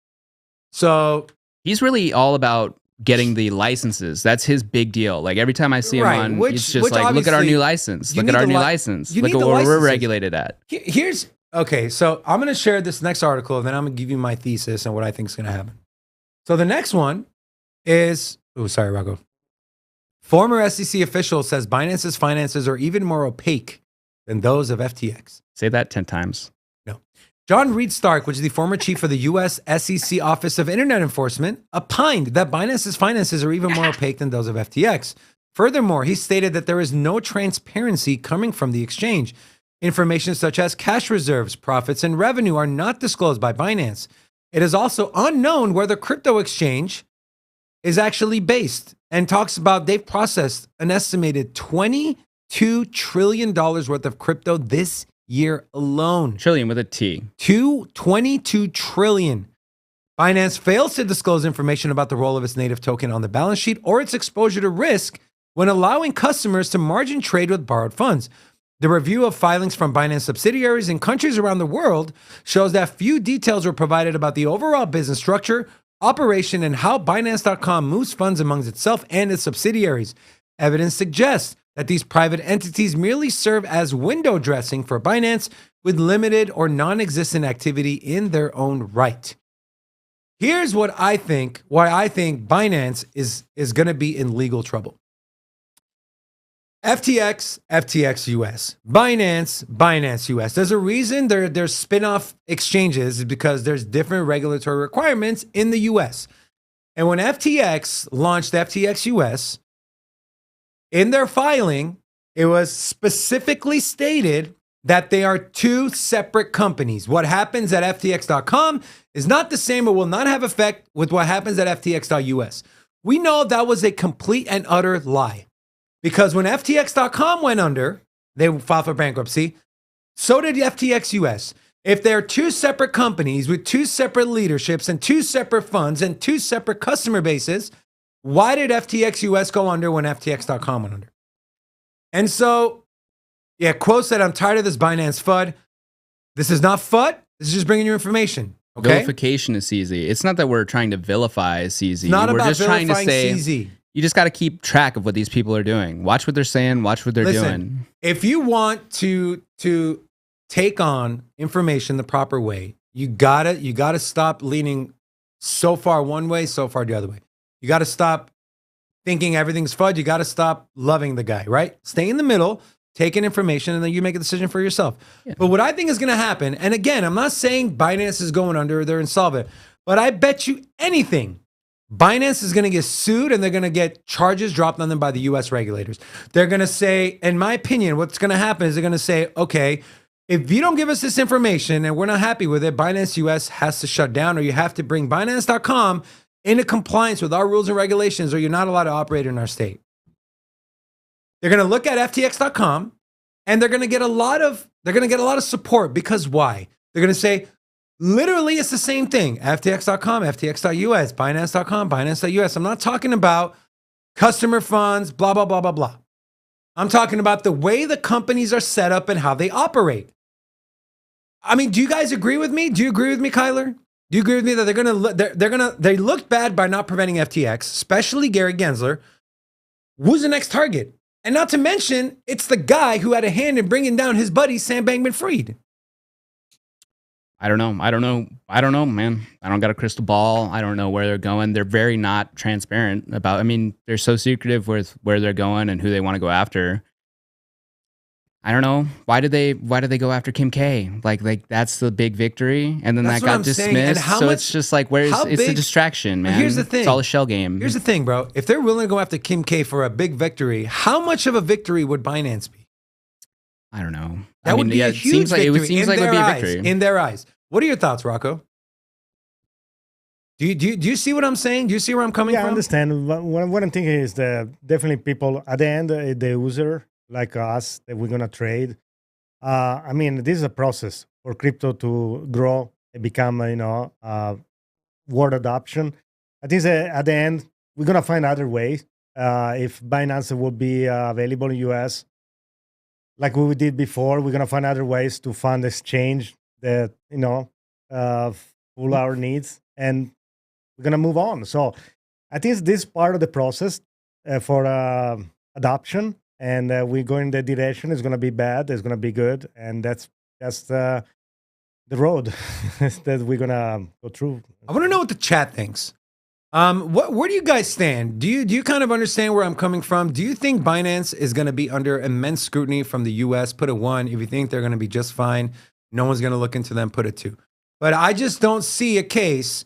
So he's really all about getting the licenses. That's his big deal. Like every time I see him on, it's just like, look at our new license. Look at our new license. Look at what we're regulated at. Okay, so I'm going to share this next article, and then I'm going to give you my thesis and what I think is going to happen. So the next one is, Rocco. Former SEC official says Binance's finances are even more opaque than those of FTX. Say that 10 times. No. John Reed Stark, which is the former chief of the U.S. SEC Office of Internet Enforcement, opined that Binance's finances are even more opaque than those of FTX. Furthermore, he stated that there is no transparency coming from the exchange. Information such as cash reserves, profits, and revenue are not disclosed by Binance. It is also unknown where the crypto exchange is actually based, and talks about they've processed an estimated $22 trillion worth of crypto this year alone. Trillion with a T. 22 trillion. Binance fails to disclose information about the role of its native token on the balance sheet or its exposure to risk when allowing customers to margin trade with borrowed funds. The review of filings from Binance subsidiaries in countries around the world shows that few details were provided about the overall business structure, operation and how Binance.com moves funds amongst itself and its subsidiaries. Evidence suggests that these private entities merely serve as window dressing for Binance with limited or non-existent activity in their own right. Here's what I think, why I think Binance is going to be in legal trouble. FTX, FTX US. Binance, Binance US. There's a reason there's spin-off exchanges because there's different regulatory requirements in the US. And when FTX launched FTX US, in their filing, it was specifically stated that they are two separate companies. What happens at FTX.com is not the same or will not have effect with what happens at FTX.US. We know that was a complete and utter lie. Because when FTX.com went under, they filed for bankruptcy, so did FTX US. If they're two separate companies with two separate leaderships and two separate funds and two separate customer bases, why did FTX US go under when FTX.com went under? And so, yeah, quote said, I'm tired of this Binance FUD. This is not FUD. This is just bringing you information. Okay? Vilification is CZ. It's not that we're trying to vilify CZ. It's not we're about just trying to vilifying say, CZ. you just got to keep track of what these people are doing. Watch what they're saying. Watch what they're doing. If you want to take on information the proper way, you gotta stop leaning so far one way, so far the other way. You gotta stop thinking everything's FUD. You gotta stop loving the guy, right? Stay in the middle, take in information, and then you make a decision for yourself. Yeah. But what I think is gonna happen, and again, I'm not saying Binance is going under or they're insolvent, but I bet you anything Binance is going to get sued and they're going to get charges dropped on them by the US regulators. They're going to say, in my opinion, what's going to happen is they're going to say, okay, if you don't give us this information and we're not happy with it, Binance US has to shut down, or you have to bring Binance.com into compliance with our rules and regulations, or you're not allowed to operate in our state. They're going to look at FTX.com and they're going to get a lot of support. Because why? They're going to say, literally, it's the same thing. FTX.com, FTX.US, Binance.com, Binance.US. I'm not talking about customer funds, blah, blah, blah, blah, blah. I'm talking about the way the companies are set up and how they operate. I mean, do you guys agree with me? Do you agree with me, Kyler? Do you agree with me that they looked bad by not preventing FTX, especially Gary Gensler? Who's the next target? And not to mention, it's the guy who had a hand in bringing down his buddy, Sam Bankman-Fried. I don't know, man. I don't got a crystal ball. I don't know where they're going. They're very not transparent about, I mean, they're so secretive with where they're going and who they want to go after. I don't know. Why did they go after Kim K? Like that's the big victory. And then that got dismissed. So it's just like, it's a distraction, man. Here's the thing. It's all a shell game. Here's the thing, bro. If they're willing to go after Kim K for a big victory, how much of a victory would Binance be? I don't know. That would be a huge victory. It seems like it would be a victory. In their eyes. What are your thoughts, Rocco? Do you see what I'm saying? Do you see where I'm coming from? I understand. What I'm thinking is that definitely people, at the end, the user, like us, that we're going to trade. I mean, this is a process for crypto to grow and become, world adoption. I think at the end, we're going to find other ways. If Binance will be available in US, like we did before, we're going to find other ways to fund exchange that, full our needs, and we're going to move on. So I think this part of the process for adoption, and we go in the direction. It's going to be bad, it's going to be good, and that's the road that we're going to go through. I want to know what the chat thinks. Where do you guys stand? Do you kind of understand where I'm coming from? Do you think Binance is going to be under immense scrutiny from the US? Put a 1. If you think they're going to be just fine, no one's going to look into them, put a 2. But I just don't see a case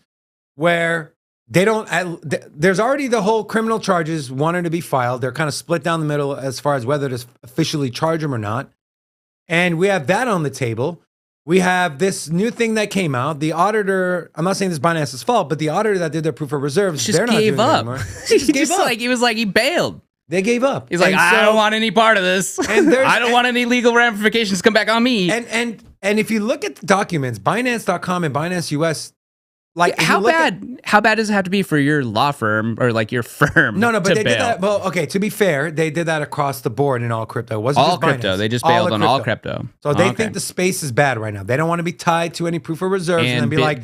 where they don't, there's already the whole criminal charges wanting to be filed. They're kind of split down the middle as far as whether to officially charge them or not. And we have that on the table. We have this new thing that came out. The auditor, I'm not saying this is Binance's fault, but the auditor that did their proof of reserves, they're not doing it anymore. He just gave up. He was like, he bailed. They gave up. He's like, I don't want any part of this. And I don't want any legal ramifications to come back on me. And if you look at the documents, Binance.com and Binance US, like how bad does it have to be for your law firm or like your firm? No, but they did that. Well, okay, to be fair, they did that across the board in all crypto. It wasn't all just crypto. Binance. They just bailed on all crypto. So they think the space is bad right now. They don't want to be tied to any proof of reserves and then be like,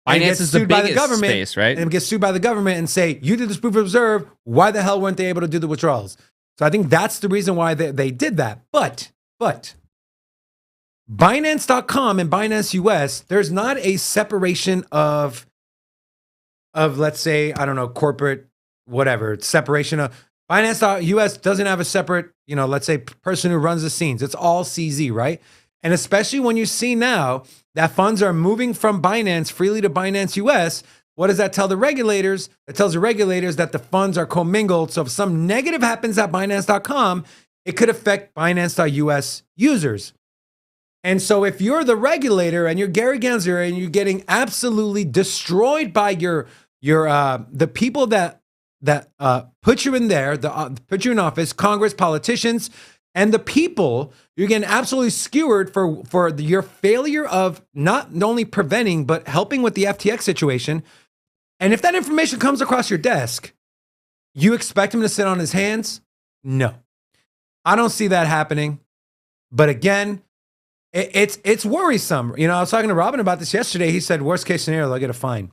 and Binance gets is the sued by the biggest government, space, right? and gets sued by the government and say, you did this proof of reserve. Why the hell weren't they able to do the withdrawals? So I think that's the reason why they did that. But Binance.com and Binance US, there's not a separation of let's say, I don't know, corporate, whatever, separation of Binance.us doesn't have a separate, let's say person who runs the scenes. It's all CZ, right? And especially when you see now that funds are moving from Binance freely to Binance US, what does that tell the regulators? It tells the regulators that the funds are commingled. So if some negative happens at Binance.com, it could affect Binance.us users. And so if you're the regulator and you're Gary Gensler and you're getting absolutely destroyed by the people that put you in there, put you in office, Congress, politicians, and the people, you're getting absolutely skewered for your failure of not only preventing, but helping with the FTX situation. And if that information comes across your desk, you expect him to sit on his hands? No. I don't see that happening. But again, it's worrisome. I was talking to Robin about this yesterday. He said, worst case scenario, they'll get a fine.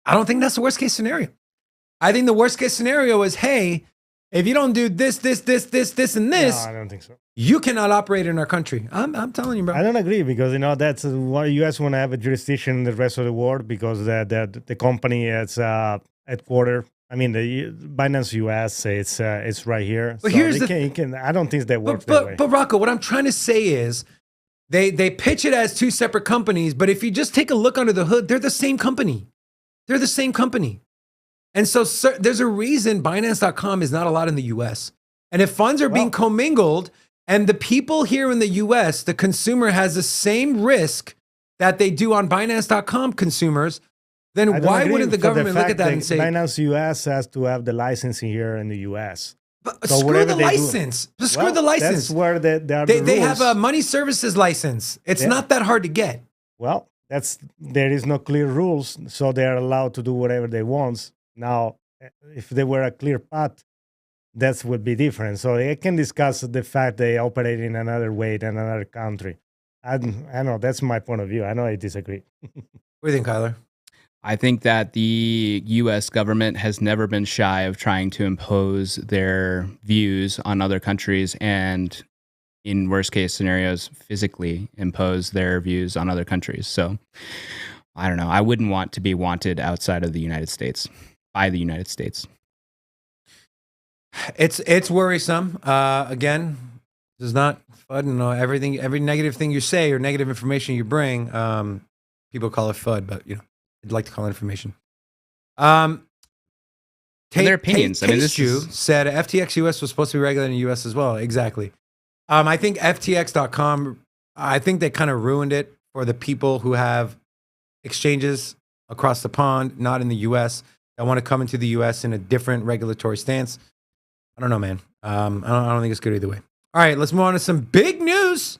I don't think that's the worst case scenario. I think the worst case scenario is, hey, if you don't do this, and this, No, I don't think so. you cannot operate in our country. I'm telling you, bro. I don't agree because that's why U.S. want to have a jurisdiction in the rest of the world because the company is headquartered. I mean, the Binance US, it's right here. But so here's I don't think that works that way. But Rocco, what I'm trying to say is they pitch it as two separate companies, but if you just take a look under the hood, they're the same company. They're the same company. And so there's a reason Binance.com is not allowed in the US. And if funds are being commingled and the people here in the US, the consumer has the same risk that they do on Binance.com consumers, then why wouldn't the government look at that and say, Binance US has to have the licensing here in the US? But so screw the license. Screw the license. That's where they have a money services license. It's not that hard to get. Well, there is no clear rules, so they are allowed to do whatever they want. Now, if there were a clear path, that would be different. So I can discuss the fact they operate in another way than another country. I know that's my point of view. I know I disagree. What do you think, Kyler? I think that the U.S. government has never been shy of trying to impose their views on other countries and, in worst case scenarios, physically impose their views on other countries. So, I don't know. I wouldn't want to be wanted outside of the United States, by the United States. It's worrisome. Again, this is not fun. Every negative thing you say or negative information you bring, people call it FUD, but I'd like to call it information. Their opinions. Taste said FTX US was supposed to be regulated in the US as well. Exactly. I think FTX.com, I think they kind of ruined it for the people who have exchanges across the pond, not in the US, that want to come into the US in a different regulatory stance. I don't know, man. I don't think it's good either way. All right, let's move on to some big news.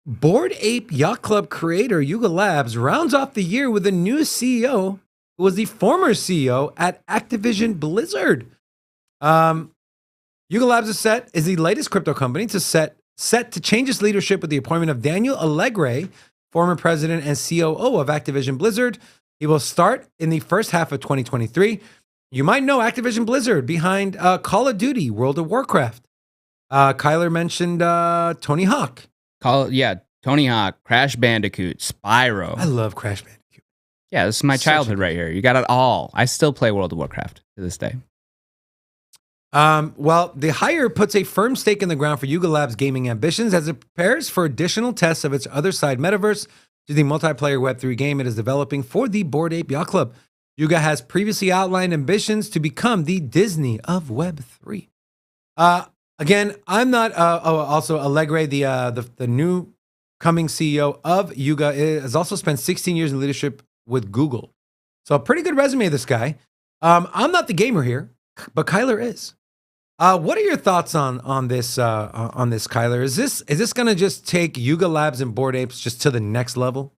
Bored Ape Yacht Club creator Yuga Labs rounds off the year with a new CEO who was the former CEO at Activision Blizzard. Yuga Labs is the latest crypto company set to change its leadership with the appointment of Daniel Alegre, former president and COO of Activision Blizzard. He will start in the first half of 2023. You might know Activision Blizzard behind Call of Duty, World of Warcraft. Kyler mentioned Tony Hawk. Tony Hawk, Crash Bandicoot, Spyro. I love Crash Bandicoot. Yeah, this is my childhood right here. You got it all. I still play World of Warcraft to this day. Well, the hire puts a firm stake in the ground for Yuga Labs' gaming ambitions as it prepares for additional tests of its Other Side metaverse to the multiplayer Web3 game it is developing for the Bored Ape Yacht Club. Yuga has previously outlined ambitions to become the Disney of Web3. Again, I'm not also Alegre, the new coming CEO of Yuga, has also spent 16 years in leadership with Google. So a pretty good resume, this guy. I'm not the gamer here, but Kyler is. What are your thoughts on this, Kyler? Is this going to just take Yuga Labs and Bored Apes just to the next level?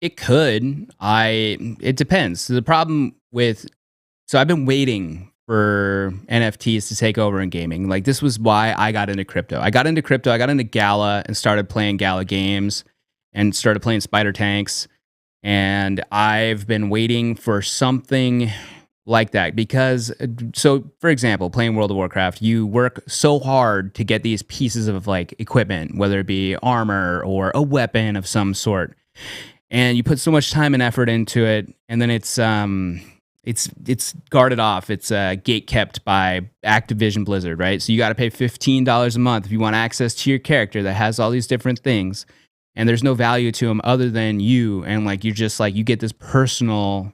It could. It depends. So I've been waiting for NFTs to take over in gaming. Like, this was why I got into crypto. I got into Gala and started playing Gala games and started playing Spider Tanks. And I've been waiting for something like that because, so for example, playing World of Warcraft, you work so hard to get these pieces of like equipment, whether it be armor or a weapon of some sort, and you put so much time and effort into it, and then it's guarded off. It's gate kept by Activision Blizzard, right? So you got to pay $15 a month if you want access to your character that has all these different things, and there's no value to them other than you, and like you're just like you get this personal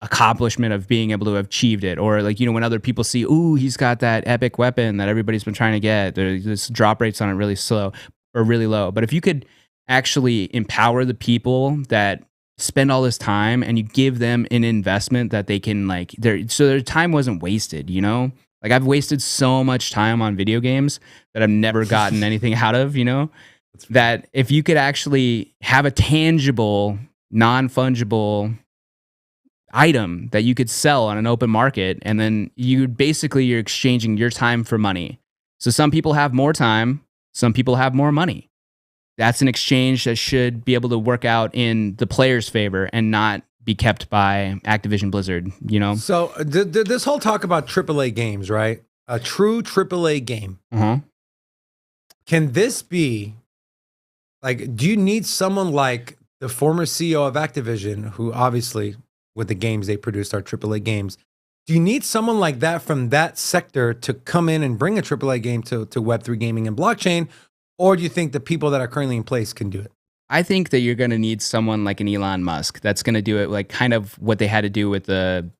accomplishment of being able to have achieved it. Or like, when other people see, ooh, he's got that epic weapon that everybody's been trying to get, this drop rates on it really slow or really low. But if you could actually empower the people that spend all this time and you give them an investment that they can like, so their time wasn't wasted, like I've wasted so much time on video games that I've never gotten anything out of, that if you could actually have a tangible, non-fungible item that you could sell on an open market, and then you're exchanging your time for money. So some people have more time, some people have more money. That's an exchange that should be able to work out in the player's favor and not be kept by Activision Blizzard, So this whole talk about AAA games, right? A true AAA game. Uh-huh. Can this be like, do you need someone like the former CEO of Activision, who obviously with the games they produced are AAA games? Do you need someone like that from that sector to come in and bring a AAA game to Web3 gaming and blockchain? Or do you think the people that are currently in place can do it? I think that you're going to need someone like an Elon Musk that's going to do it like kind of what they had to do with the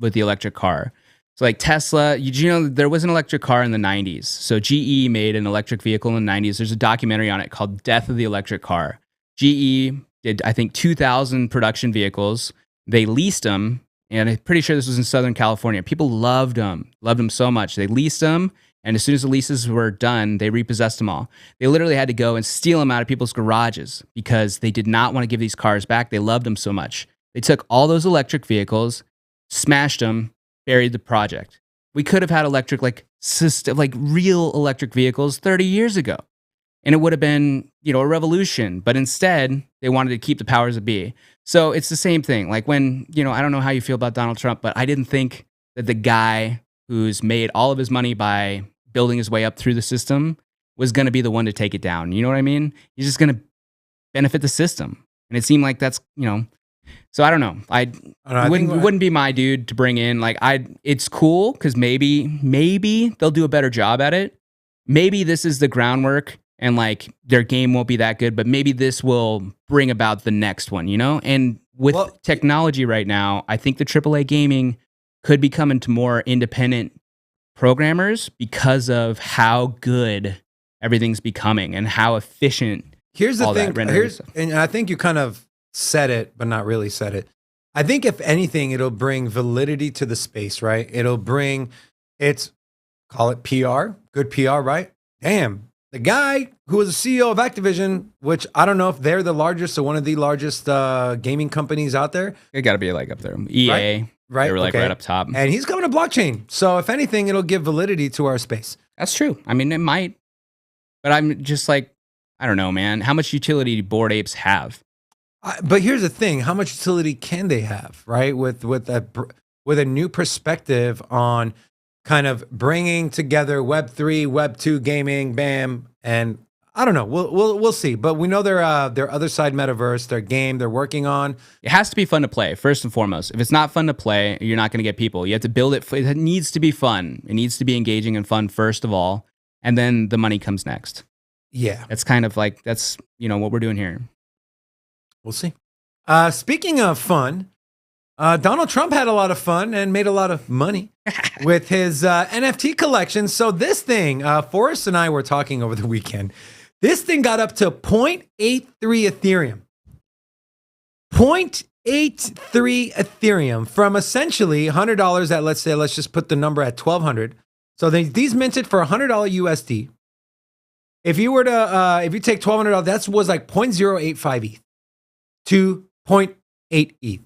electric car. So like Tesla, there was an electric car in the 90s. So GE made an electric vehicle in the 90s. There's a documentary on it called Death of the Electric Car. GE did, I think, 2,000 production vehicles. They leased them, and I'm pretty sure this was in Southern California. People loved them so much. They leased them, and as soon as the leases were done, they repossessed them all. They literally had to go and steal them out of people's garages because they did not want to give these cars back. They loved them so much. They took all those electric vehicles, smashed them, buried the project. We could have had electric, like real electric vehicles 30 years ago, and it would have been, a revolution. But instead, they wanted to keep the powers that be. So it's the same thing. Like when, I don't know how you feel about Donald Trump, but I didn't think that the guy who's made all of his money by building his way up through the system was going to be the one to take it down. You know what I mean? He's just going to benefit the system. And it seemed like that's, so I don't know. It wouldn't be my dude to bring in. Like it's cool because maybe they'll do a better job at it. Maybe this is the groundwork and like their game won't be that good, but maybe this will bring about the next one, And with technology right now, I think the AAA gaming could be coming to more independent programmers because of how good everything's becoming and how efficient. Here's the thing. And I think you kind of said it, but not really said it. I think if anything, it'll bring validity to the space, right? Call it PR, good PR, right? Damn. The guy who was the CEO of Activision, which I don't know if they're the largest or one of the largest gaming companies out there. It got to be like up there. EA, right? They were like right up top. And he's coming to blockchain. So if anything, it'll give validity to our space. That's true. I mean, it might. But I'm just like, I don't know, man. How much utility do Bored Apes have? But here's the thing. How much utility can they have, right? With a new perspective on kind of bringing together Web3, Web2 gaming, bam, and I don't know. We'll see. But we know their other side metaverse, their game they're working on. It has to be fun to play first and foremost. If it's not fun to play, you're not going to get people. You have to build it. It needs to be fun. It needs to be engaging and fun first of all, and then the money comes next. Yeah, that's kind of like what we're doing here. We'll see. Speaking of fun. Donald Trump had a lot of fun and made a lot of money with his NFT collection. So this thing, Forrest and I were talking over the weekend. This thing got up to 0.83 Ethereum. 0.83 Ethereum from essentially $100 at, let's just put the number at $1,200. So these minted for $100 USD. If you were to, if you take $1,200, that was like 0.085 ETH to 0.8 ETH.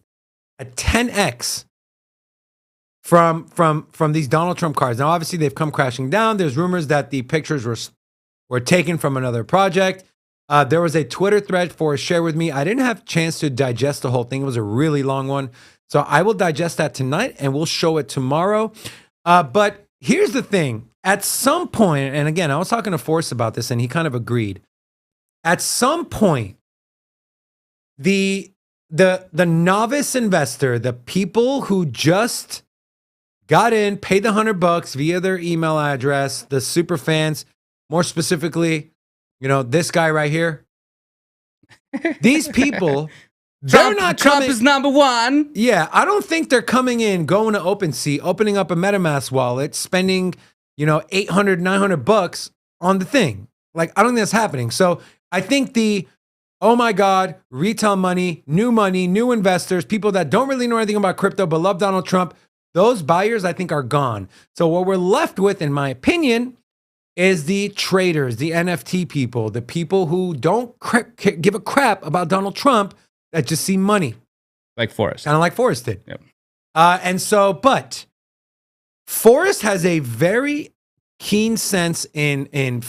A 10x from these Donald Trump cards. Now, obviously, they've come crashing down. There's rumors that the pictures were taken from another project. There was a Twitter thread Forrest shared with me. I didn't have a chance to digest the whole thing. It was a really long one. So I will digest that tonight and we'll show it tomorrow. But here's the thing. At some point, and again, I was talking to Forrest about this and he kind of agreed. At some point, the novice investor, the people who just got in, paid the $100 via their email address, the super fans, more specifically, this guy right here. These people, they're not Trump coming. is number one. Yeah, I don't think they're coming in, going to OpenSea, opening up a MetaMask wallet, spending, $800, $900 on the thing. Like, I don't think that's happening. So I think oh my God, retail money, new investors, people that don't really know anything about crypto but love Donald Trump, those buyers I think are gone. So what we're left with, in my opinion, is the traders, the NFT people, the people who don't give a crap about Donald Trump, that just see money. Like Forrest. Kind of like Forrest did. Yep. But Forrest has a very keen sense in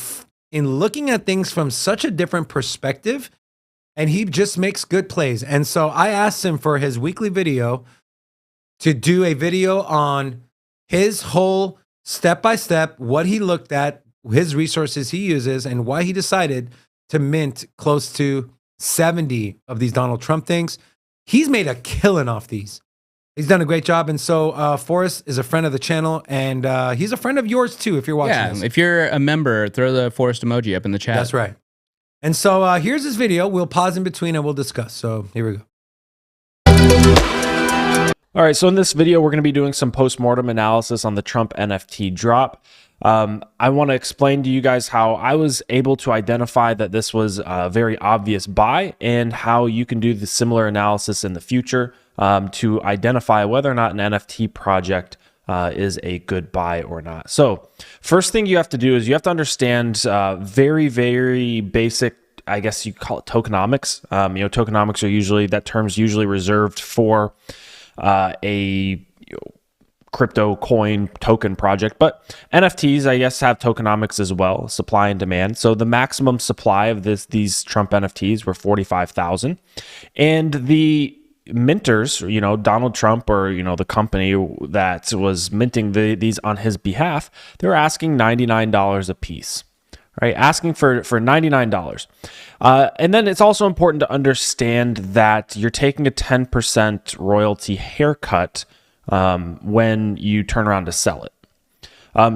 looking at things from such a different perspective, and he just makes good plays. And so I asked him for his weekly video to do a video on his whole step-by-step, what he looked at, his resources he uses, and why he decided to mint close to 70 of these Donald Trump things. He's made a killing off these. He's done a great job. And so Forrest is a friend of the channel, and he's a friend of yours too, if you're watching this. If you're a member, throw the Forrest emoji up in the chat. That's right. And so here's his video. We'll pause in between and we'll discuss. So here we go. All right, so in this video, we're going to be doing some post-mortem analysis on the Trump NFT drop. I want to explain to you guys how I was able to identify that this was a very obvious buy, and how you can do the similar analysis in the future to identify whether or not an NFT project is a good buy or not. So first thing you have to do is you have to understand very, very basic, I guess you call it tokenomics. Tokenomics are usually, that term's usually reserved for a crypto coin token project, but NFTs, I guess, have tokenomics as well, supply and demand. So the maximum supply of these Trump NFTs were 45,000, and the minters, Donald Trump, or the company that was minting these on his behalf, they were asking $99 a piece. Right, asking for $99. And then it's also important to understand that you're taking a 10% royalty haircut when you turn around to sell it.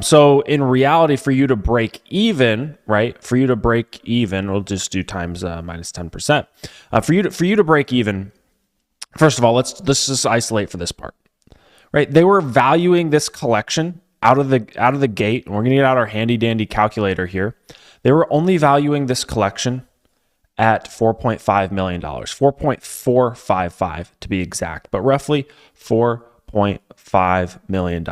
So in reality, for you to break even, right? We'll just do times minus 10%. For you to break even, first of all, let's just isolate for this part, right? They were valuing this collection out of the gate, and we're going to get out our handy dandy calculator here. They were only valuing this collection at $4.5 million, 4.455 to be exact, but roughly $4.5 million,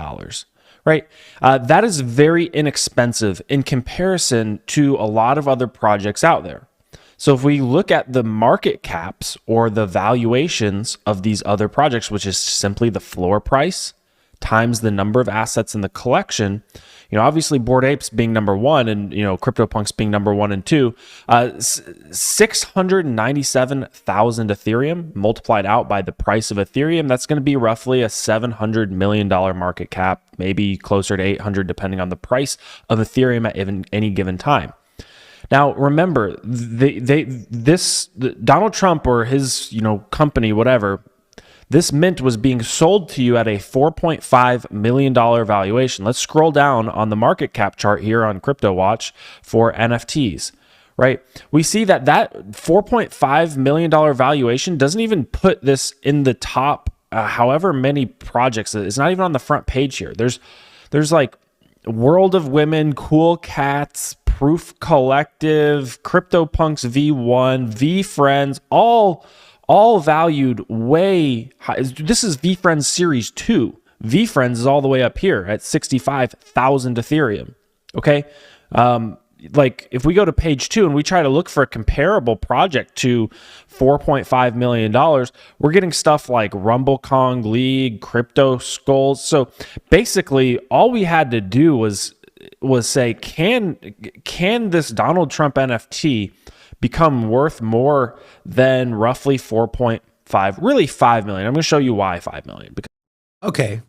right? That is very inexpensive in comparison to a lot of other projects out there. So if we look at the market caps or the valuations of these other projects, which is simply the floor price times the number of assets in the collection, obviously Bored Apes being number one, and CryptoPunks being number 1 and 2, 697,000 Ethereum multiplied out by the price of Ethereum, that's going to be roughly a $700 million market cap, maybe closer to 800 depending on the price of Ethereum at any given time. Now, remember, Donald Trump or his company, whatever, this mint was being sold to you at a $4.5 million valuation. Let's scroll down on the market cap chart here on CryptoWatch for NFTs, right? We see that $4.5 million valuation doesn't even put this in the top, however many projects. It's not even on the front page here. There's like World of Women, Cool Cats, Proof Collective, CryptoPunks V1, VFriends, all valued way high. This is VFriends Series 2. VFriends is all the way up here at 65,000 Ethereum. Okay? Like if we go to page 2 and we try to look for a comparable project to $4.5 million, we're getting stuff like Rumble Kong League, Crypto Skulls. So basically all we had to do was say, can this Donald Trump NFT become worth more than roughly 4.5, really 5 million. I'm going to show you why 5 million. Okay.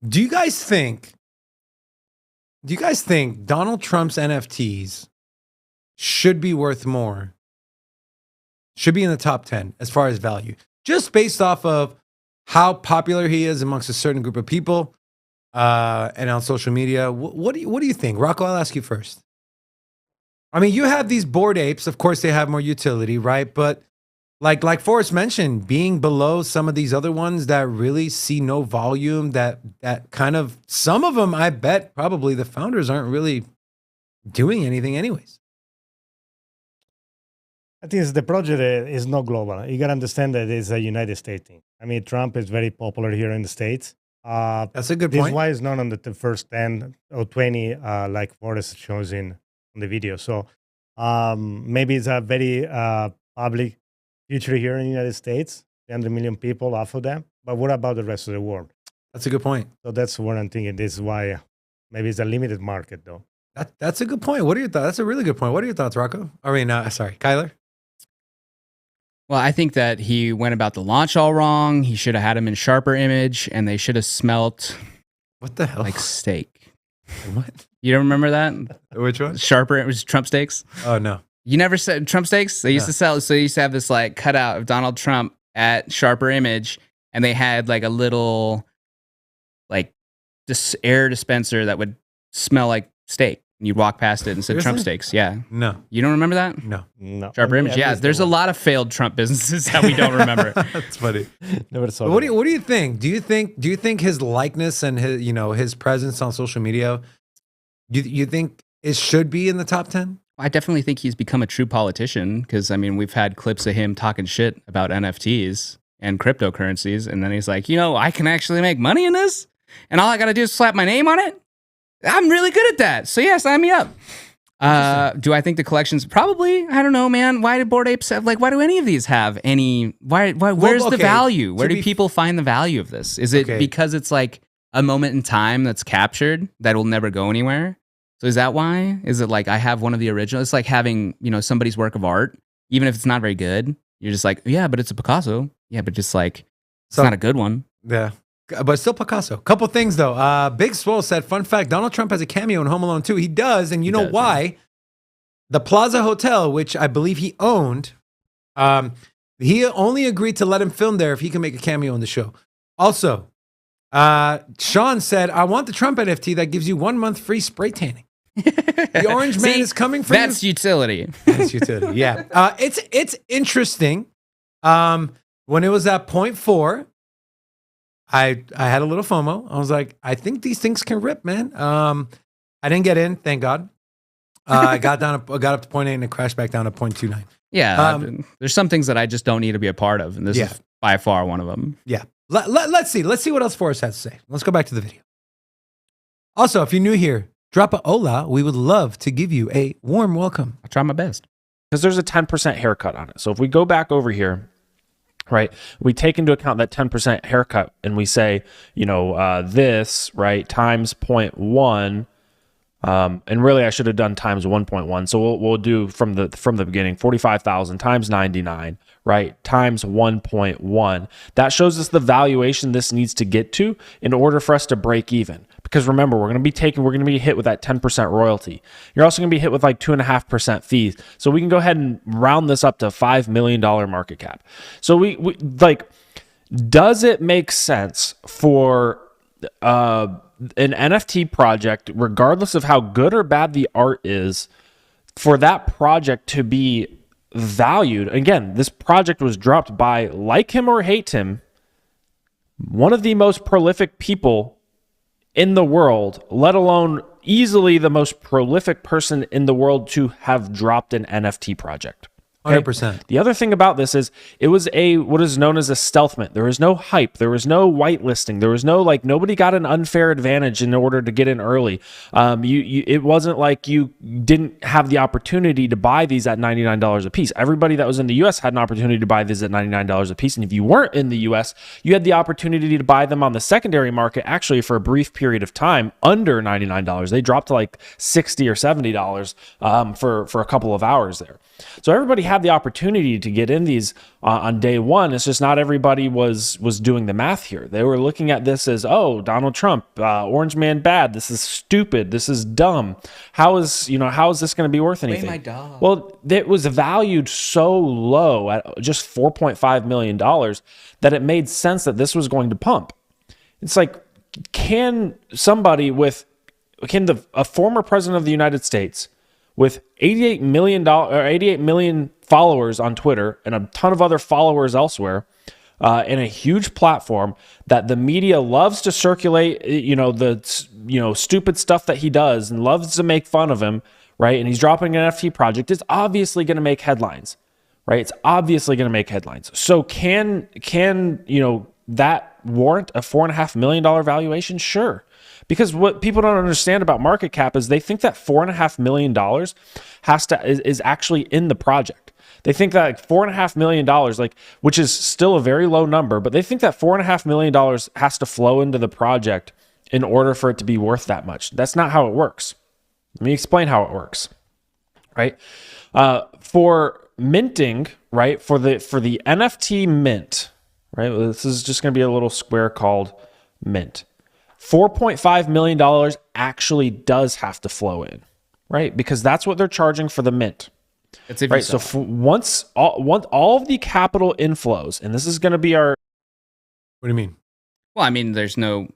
Do you guys think Donald Trump's NFTs should be worth more? Should be in the top 10 as far as value, just based off of how popular he is amongst a certain group of people and on social media. What do you think? Rocco, I'll ask you first. I mean, you have these Bored Apes. Of course, they have more utility, right? But like Forrest mentioned, being below some of these other ones that really see no volume, that kind of, some of them, I bet probably the founders aren't really doing anything anyways. I think the project is not global. You got to understand that it's a United States thing. I mean, Trump is very popular here in the States. That's a good This point. is why it's not on the first 10 or 20 like Forrest shows in on the video. So maybe it's a very public future here in the United States, 300 million people off of them. But what about the rest of the world? That's a good point. So that's what I'm thinking. This is why maybe it's a limited market, though. That's a good point. What are your thoughts? That's a really good point. What are your thoughts, Rocco? I mean, sorry, Kyler? Well, I think that he went about the launch all wrong. He should have had him in sharper image, and they should have smelt What the hell? like steak. What? You don't remember that? Which one? Sharper, it was Trump steaks. Oh, no. You never said Trump steaks? They used to sell, so they used to have this like cutout of Donald Trump at sharper image, and they had like a little like this air dispenser that would smell like steak. And you'd walk past it and said Trump Seriously? steaks. Yeah. No. You don't remember that? No. No. Sharper image. Yeah. There's a lot of failed Trump businesses that we don't remember. That's funny. Never saw What that. do you think? Do you think his likeness and his, his presence on social media, you think it should be in the top 10? I definitely think he's become a true politician because, I mean, we've had clips of him talking shit about NFTs and cryptocurrencies. And then he's like, I can actually make money in this. And all I got to do is slap my name on it. I'm really good at that. So yeah, sign me up. Do I think the collections? Probably. I don't know, man. Why did Bored Apes have, why do any of these have any, where's the value? Where do people find the value of this? Is it because it's like a moment in time that's captured that will never go anywhere? So is that why? Is it like I have one of the original? It's like having, somebody's work of art, even if it's not very good. You're just like, yeah, but it's a Picasso. Yeah, but just like, it's not a good one. Yeah. But still Picasso. Couple things though. Big Swole said, fun fact, Donald Trump has a cameo in Home Alone 2. He does, and you know why? Yeah. The Plaza Hotel, which I believe he owned, he only agreed to let him film there if he can make a cameo in the show. Also, Sean said, I want the Trump NFT that gives you 1 month free spray tanning. The orange man is coming for that's you. Utility. That's utility. Yeah. It's interesting. When it was at 0.4, I had a little FOMO. I was like, I think these things can rip, man. I didn't get in, thank God. I got up to 0.8 and it crashed back down to 0.29. Yeah, there's some things that I just don't need to be a part of, and this is by far one of them. Yeah. Let's see what else Forrest has to say. Let's go back to the video. Also, if you're new here, drop a hola. We would love to give you a warm welcome. I'll try my best. Because there's a 10% haircut on it. So if we go back over here, right, we take into account that 10% haircut and we say, this, right, times 0.1, and really I should have done times 1.1. So we'll do from the beginning, 45,000 times 99, right, times 1.1. That shows us the valuation this needs to get to in order for us to break even. Because remember, we're going to be hit with that 10% royalty. You're also going to be hit with like 2.5% fees. So we can go ahead and round this up to $5 million market cap. So we does it make sense for an NFT project, regardless of how good or bad the art is, for that project to be valued? Again, this project was dropped by, like him or hate him, one of the most prolific people in the world, let alone easily the most prolific person in the world to have dropped an NFT project. 100%. The other thing about this is it was what is known as a stealth mint. There was no hype. There was no whitelisting. There was no, nobody got an unfair advantage in order to get in early. It wasn't like you didn't have the opportunity to buy these at $99 a piece. Everybody that was in the US had an opportunity to buy these at $99 a piece. And if you weren't in the US, you had the opportunity to buy them on the secondary market, actually for a brief period of time, under $99. They dropped to like $60 or $70 for a couple of hours there. So everybody had the opportunity to get in these on day one. It's just not everybody was doing the math here. They were looking at this as, oh, Donald Trump, orange man bad. This is stupid. This is dumb. How is this going to be worth anything? my dog. Well, it was valued so low at just $4.5 million that it made sense that this was going to pump. It's like, can a former president of the United States with 88 million followers on Twitter and a ton of other followers elsewhere, and a huge platform that the media loves to circulate, stupid stuff that he does and loves to make fun of him, right? And he's dropping an NFT project. It's obviously going to make headlines, right? It's obviously going to make headlines. So can that warrant a $4.5 million valuation? Sure. Because what people don't understand about market cap is they think that $4.5 million is actually in the project. They think that like $4.5 million, which is still a very low number, but they think that $4.5 million has to flow into the project in order for it to be worth that much. That's not how it works. Let me explain how it works, right? For minting, right? For the NFT mint, right? This is just going to be a little square called mint. $4.5 million actually does have to flow in, right? Because that's what they're charging for the mint. That's if right. So once all of the capital inflows, and this is going to be our. What do you mean? Well, I mean, there's no.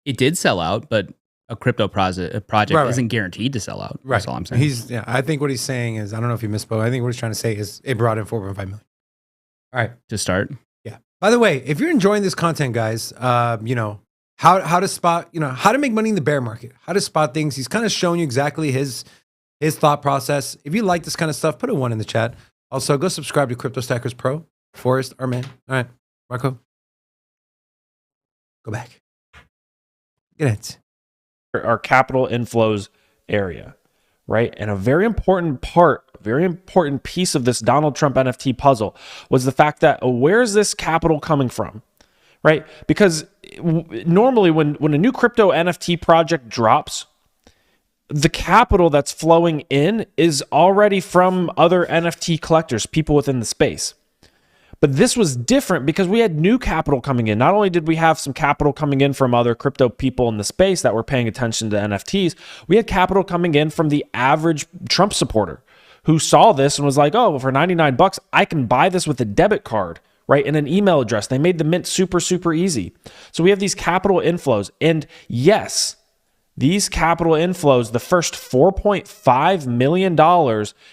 It did sell out, but a crypto project Right. isn't guaranteed to sell out. Right. That's all I'm saying. I think what he's saying is, I don't know if he misspoke. I think what he's trying to say is it brought in 4.5 million. All right. To start. Yeah. By the way, if you're enjoying this content, guys, how to spot, how to make money in the bear market, how to spot things. He's kind of showing you exactly his thought process. If you like this kind of stuff, put a 1 in the chat. Also, go subscribe to Crypto Stackers Pro. Forrest, our man. All right. Marco. Go back. Get it. Our capital inflows area, right? And a very important piece of this Donald Trump NFT puzzle was the fact that where is this capital coming from, right? Because normally when a new crypto NFT project drops, the capital that's flowing in is already from other NFT collectors, people within the space. But this was different because we had new capital coming in. Not only did we have some capital coming in from other crypto people in the space that were paying attention to NFTs, we had capital coming in from the average Trump supporter who saw this and was like, oh, well, for $99, I can buy this with a debit card, right? And an email address. They made the mint super, super easy. So we have these capital inflows. And yes, these capital inflows, the first $4.5 million,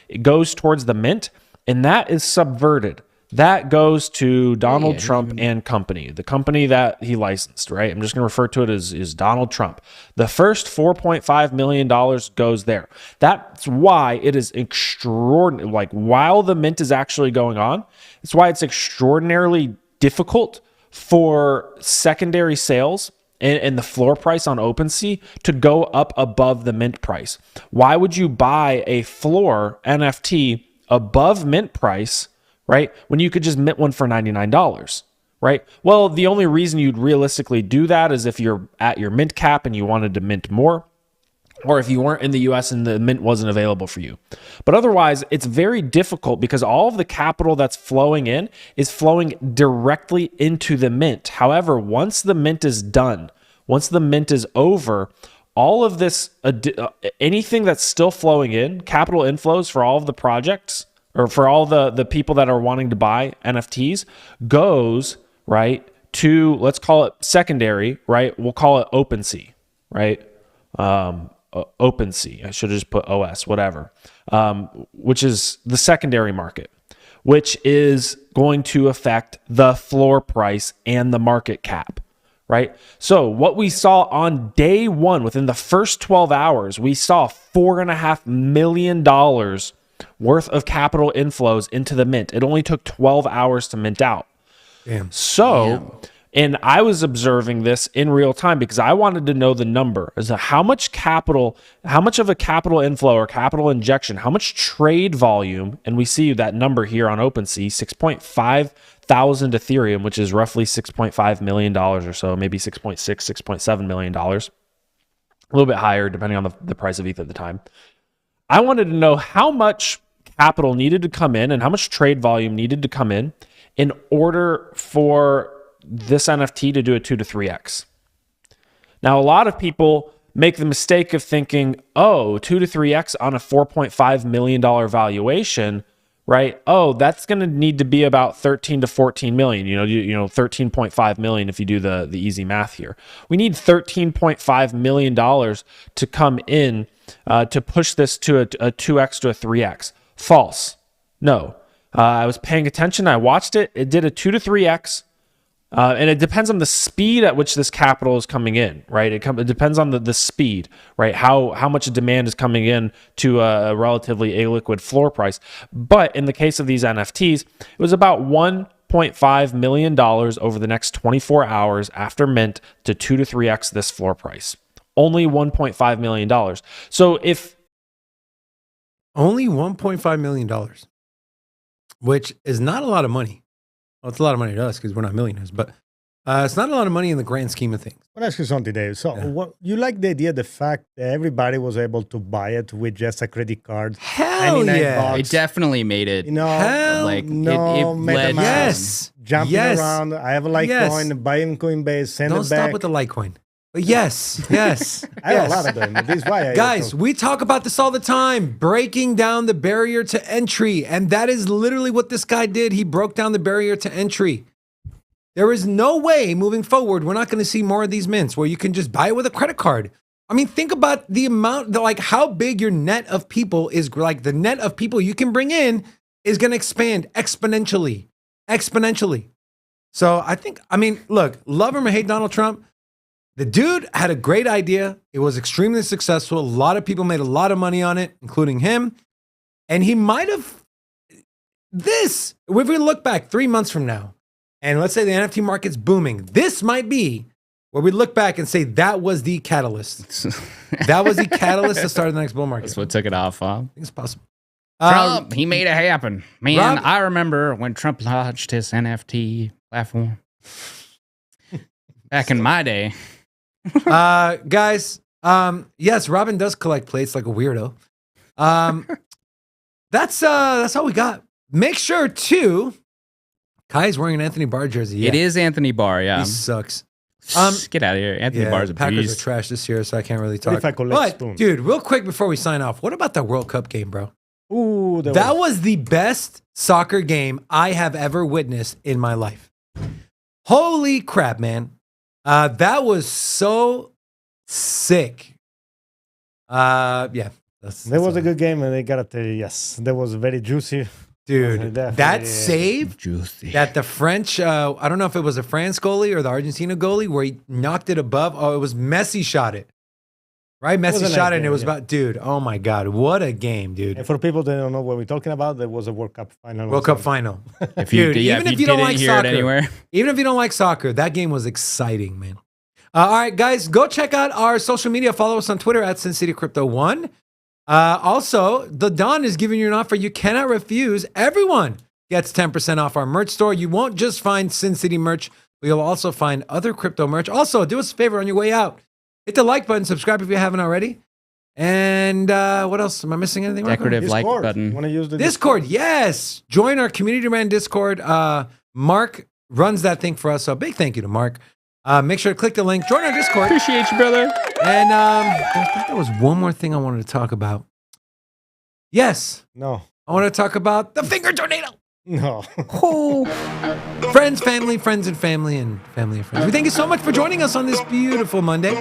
it goes towards the mint, and that is subverted. That goes to Donald Trump and company, the company that he licensed, right? I'm just going to refer to it as Donald Trump. The first $4.5 million goes there. That's why it is extraordinary. Like, while the mint is actually going on, it's why it's extraordinarily difficult for secondary sales and the floor price on OpenSea to go up above the mint price. Why would you buy a floor NFT above mint price, right, when you could just mint one for $99, right? Well, the only reason you'd realistically do that is if you're at your mint cap and you wanted to mint more, or if you weren't in the US and the mint wasn't available for you. But otherwise, it's very difficult because all of the capital that's flowing in is flowing directly into the mint. However, once the mint is done, once the mint is over, all of this, anything that's still flowing in, capital inflows for all of the projects, or for all the people that are wanting to buy NFTs, goes, right, to, let's call it secondary, right? We'll call it OpenSea, right? OpenSea. I should have just put OS, whatever, which is the secondary market, which is going to affect the floor price and the market cap, right? So what we saw on day one, within the first 12 hours, we saw $4.5 million worth of capital inflows into the mint. It only took 12 hours to mint out. Damn. And I was observing this in real time because I wanted to know the number as to how much of a capital inflow or capital injection, how much trade volume, and we see that number here on OpenSea, 6.5 thousand Ethereum, which is roughly $6.5 million or so, maybe 6.6, $6.7 million, a little bit higher depending on the price of ETH at the time. I wanted to know how much capital needed to come in and how much trade volume needed to come in order for this NFT to do a 2 to 3x. Now, a lot of people make the mistake of thinking, oh, 2 to 3x on a $4.5 million valuation, right? Oh, that's going to need to be about 13 to 14 million, 13.5 million if you do the easy math here. We need $13.5 million to come in to push this to a 2x to a 3x. False. No. I was paying attention. I watched it. It did a 2 to 3x. And it depends on the speed at which this capital is coming in, right? It depends on the speed, right? How much demand is coming in to a relatively illiquid floor price. But in the case of these NFTs, it was about $1.5 million over the next 24 hours after mint to 2 to 3x this floor price. Only $1.5 million. So if... Only $1.5 million, which is not a lot of money. Well, it's a lot of money to us because we're not millionaires, but it's not a lot of money in the grand scheme of things. I'll ask you something, Dave. So, what you like the idea, the fact that everybody was able to buy it with just a credit card? Hell yeah! It definitely made it. Hell like no, it led. Yes, jumping around. I have a Litecoin, buy in Coinbase, send Don't it back. stop with the Litecoin. But yes. I have a lot of them. This is why Guys, we talk about this all the time, breaking down the barrier to entry. And that is literally what this guy did. He broke down the barrier to entry. There is no way moving forward, we're not going to see more of these mints where you can just buy it with a credit card. I mean, think about the amount, like how big your net of people is, like the net of people you can bring in is going to expand exponentially. So look, love him or hate Donald Trump, the dude had a great idea. It was extremely successful. A lot of people made a lot of money on it, including him. And he might have if we look back 3 months from now, and let's say the NFT market's booming, this might be where we look back and say that was the catalyst. That was the catalyst to start the next bull market. That's what took it off, huh? I think it's possible. Trump, he made it happen. Man, Rob, I remember when Trump launched his NFT platform back in my day. Guys, yes, Robin does collect plates like a weirdo. That's all we got. Make sure to Kai's wearing an Anthony Barr jersey. Yeah. It is Anthony Barr, yeah. He sucks. Get out of here. Anthony Barr's a Packers beast. are trash this year, so I can't really talk. If I collect But, dude, real quick before we sign off, what about that World Cup game, bro? Ooh, that was the best soccer game I have ever witnessed in my life. Holy crap, man. That was so sick. Yeah. That was a good game, and they got to tell you, yes, that was very juicy. Dude, that save juicy. That the French, I don't know if it was a France goalie or the Argentina goalie where he knocked it above. Oh, it was Messi shot it. Right? Messi shot it, and it was about, dude, oh my God, what a game, dude. And for people that don't know what we're talking about, there was a World Cup final. World Cup final. Even if you don't like soccer, even if you don't like soccer, that game was exciting, man. All right, guys, go check out our social media. Follow us on Twitter at Sin City Crypto 1. Also, the Don is giving you an offer you cannot refuse. Everyone gets 10% off our merch store. You won't just find Sin City merch, but you'll also find other crypto merch. Also, do us a favor on your way out. Hit the like button, subscribe if you haven't already. And what else? Am I missing anything? Decorative like button. Want to use the Discord? Yes. Join our community ran Discord. Mark runs that thing for us. So big thank you to Mark. Make sure to click the link. Join our Discord. Appreciate you, brother. And I think there was one more thing I wanted to talk about. Yes. No. I want to talk about the finger tornado. No. Friends, family, friends and family, and family and friends. We thank you so much for joining us on this beautiful Monday.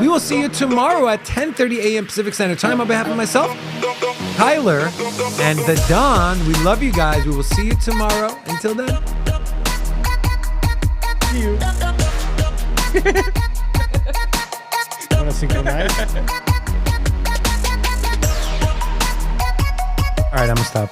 We will see you tomorrow at 10:30 a.m. Pacific Standard Time. On behalf of myself, Tyler, and the Don, we love you guys. We will see you tomorrow. Until then. See you. Want to synchronize? All right, I'm going to stop.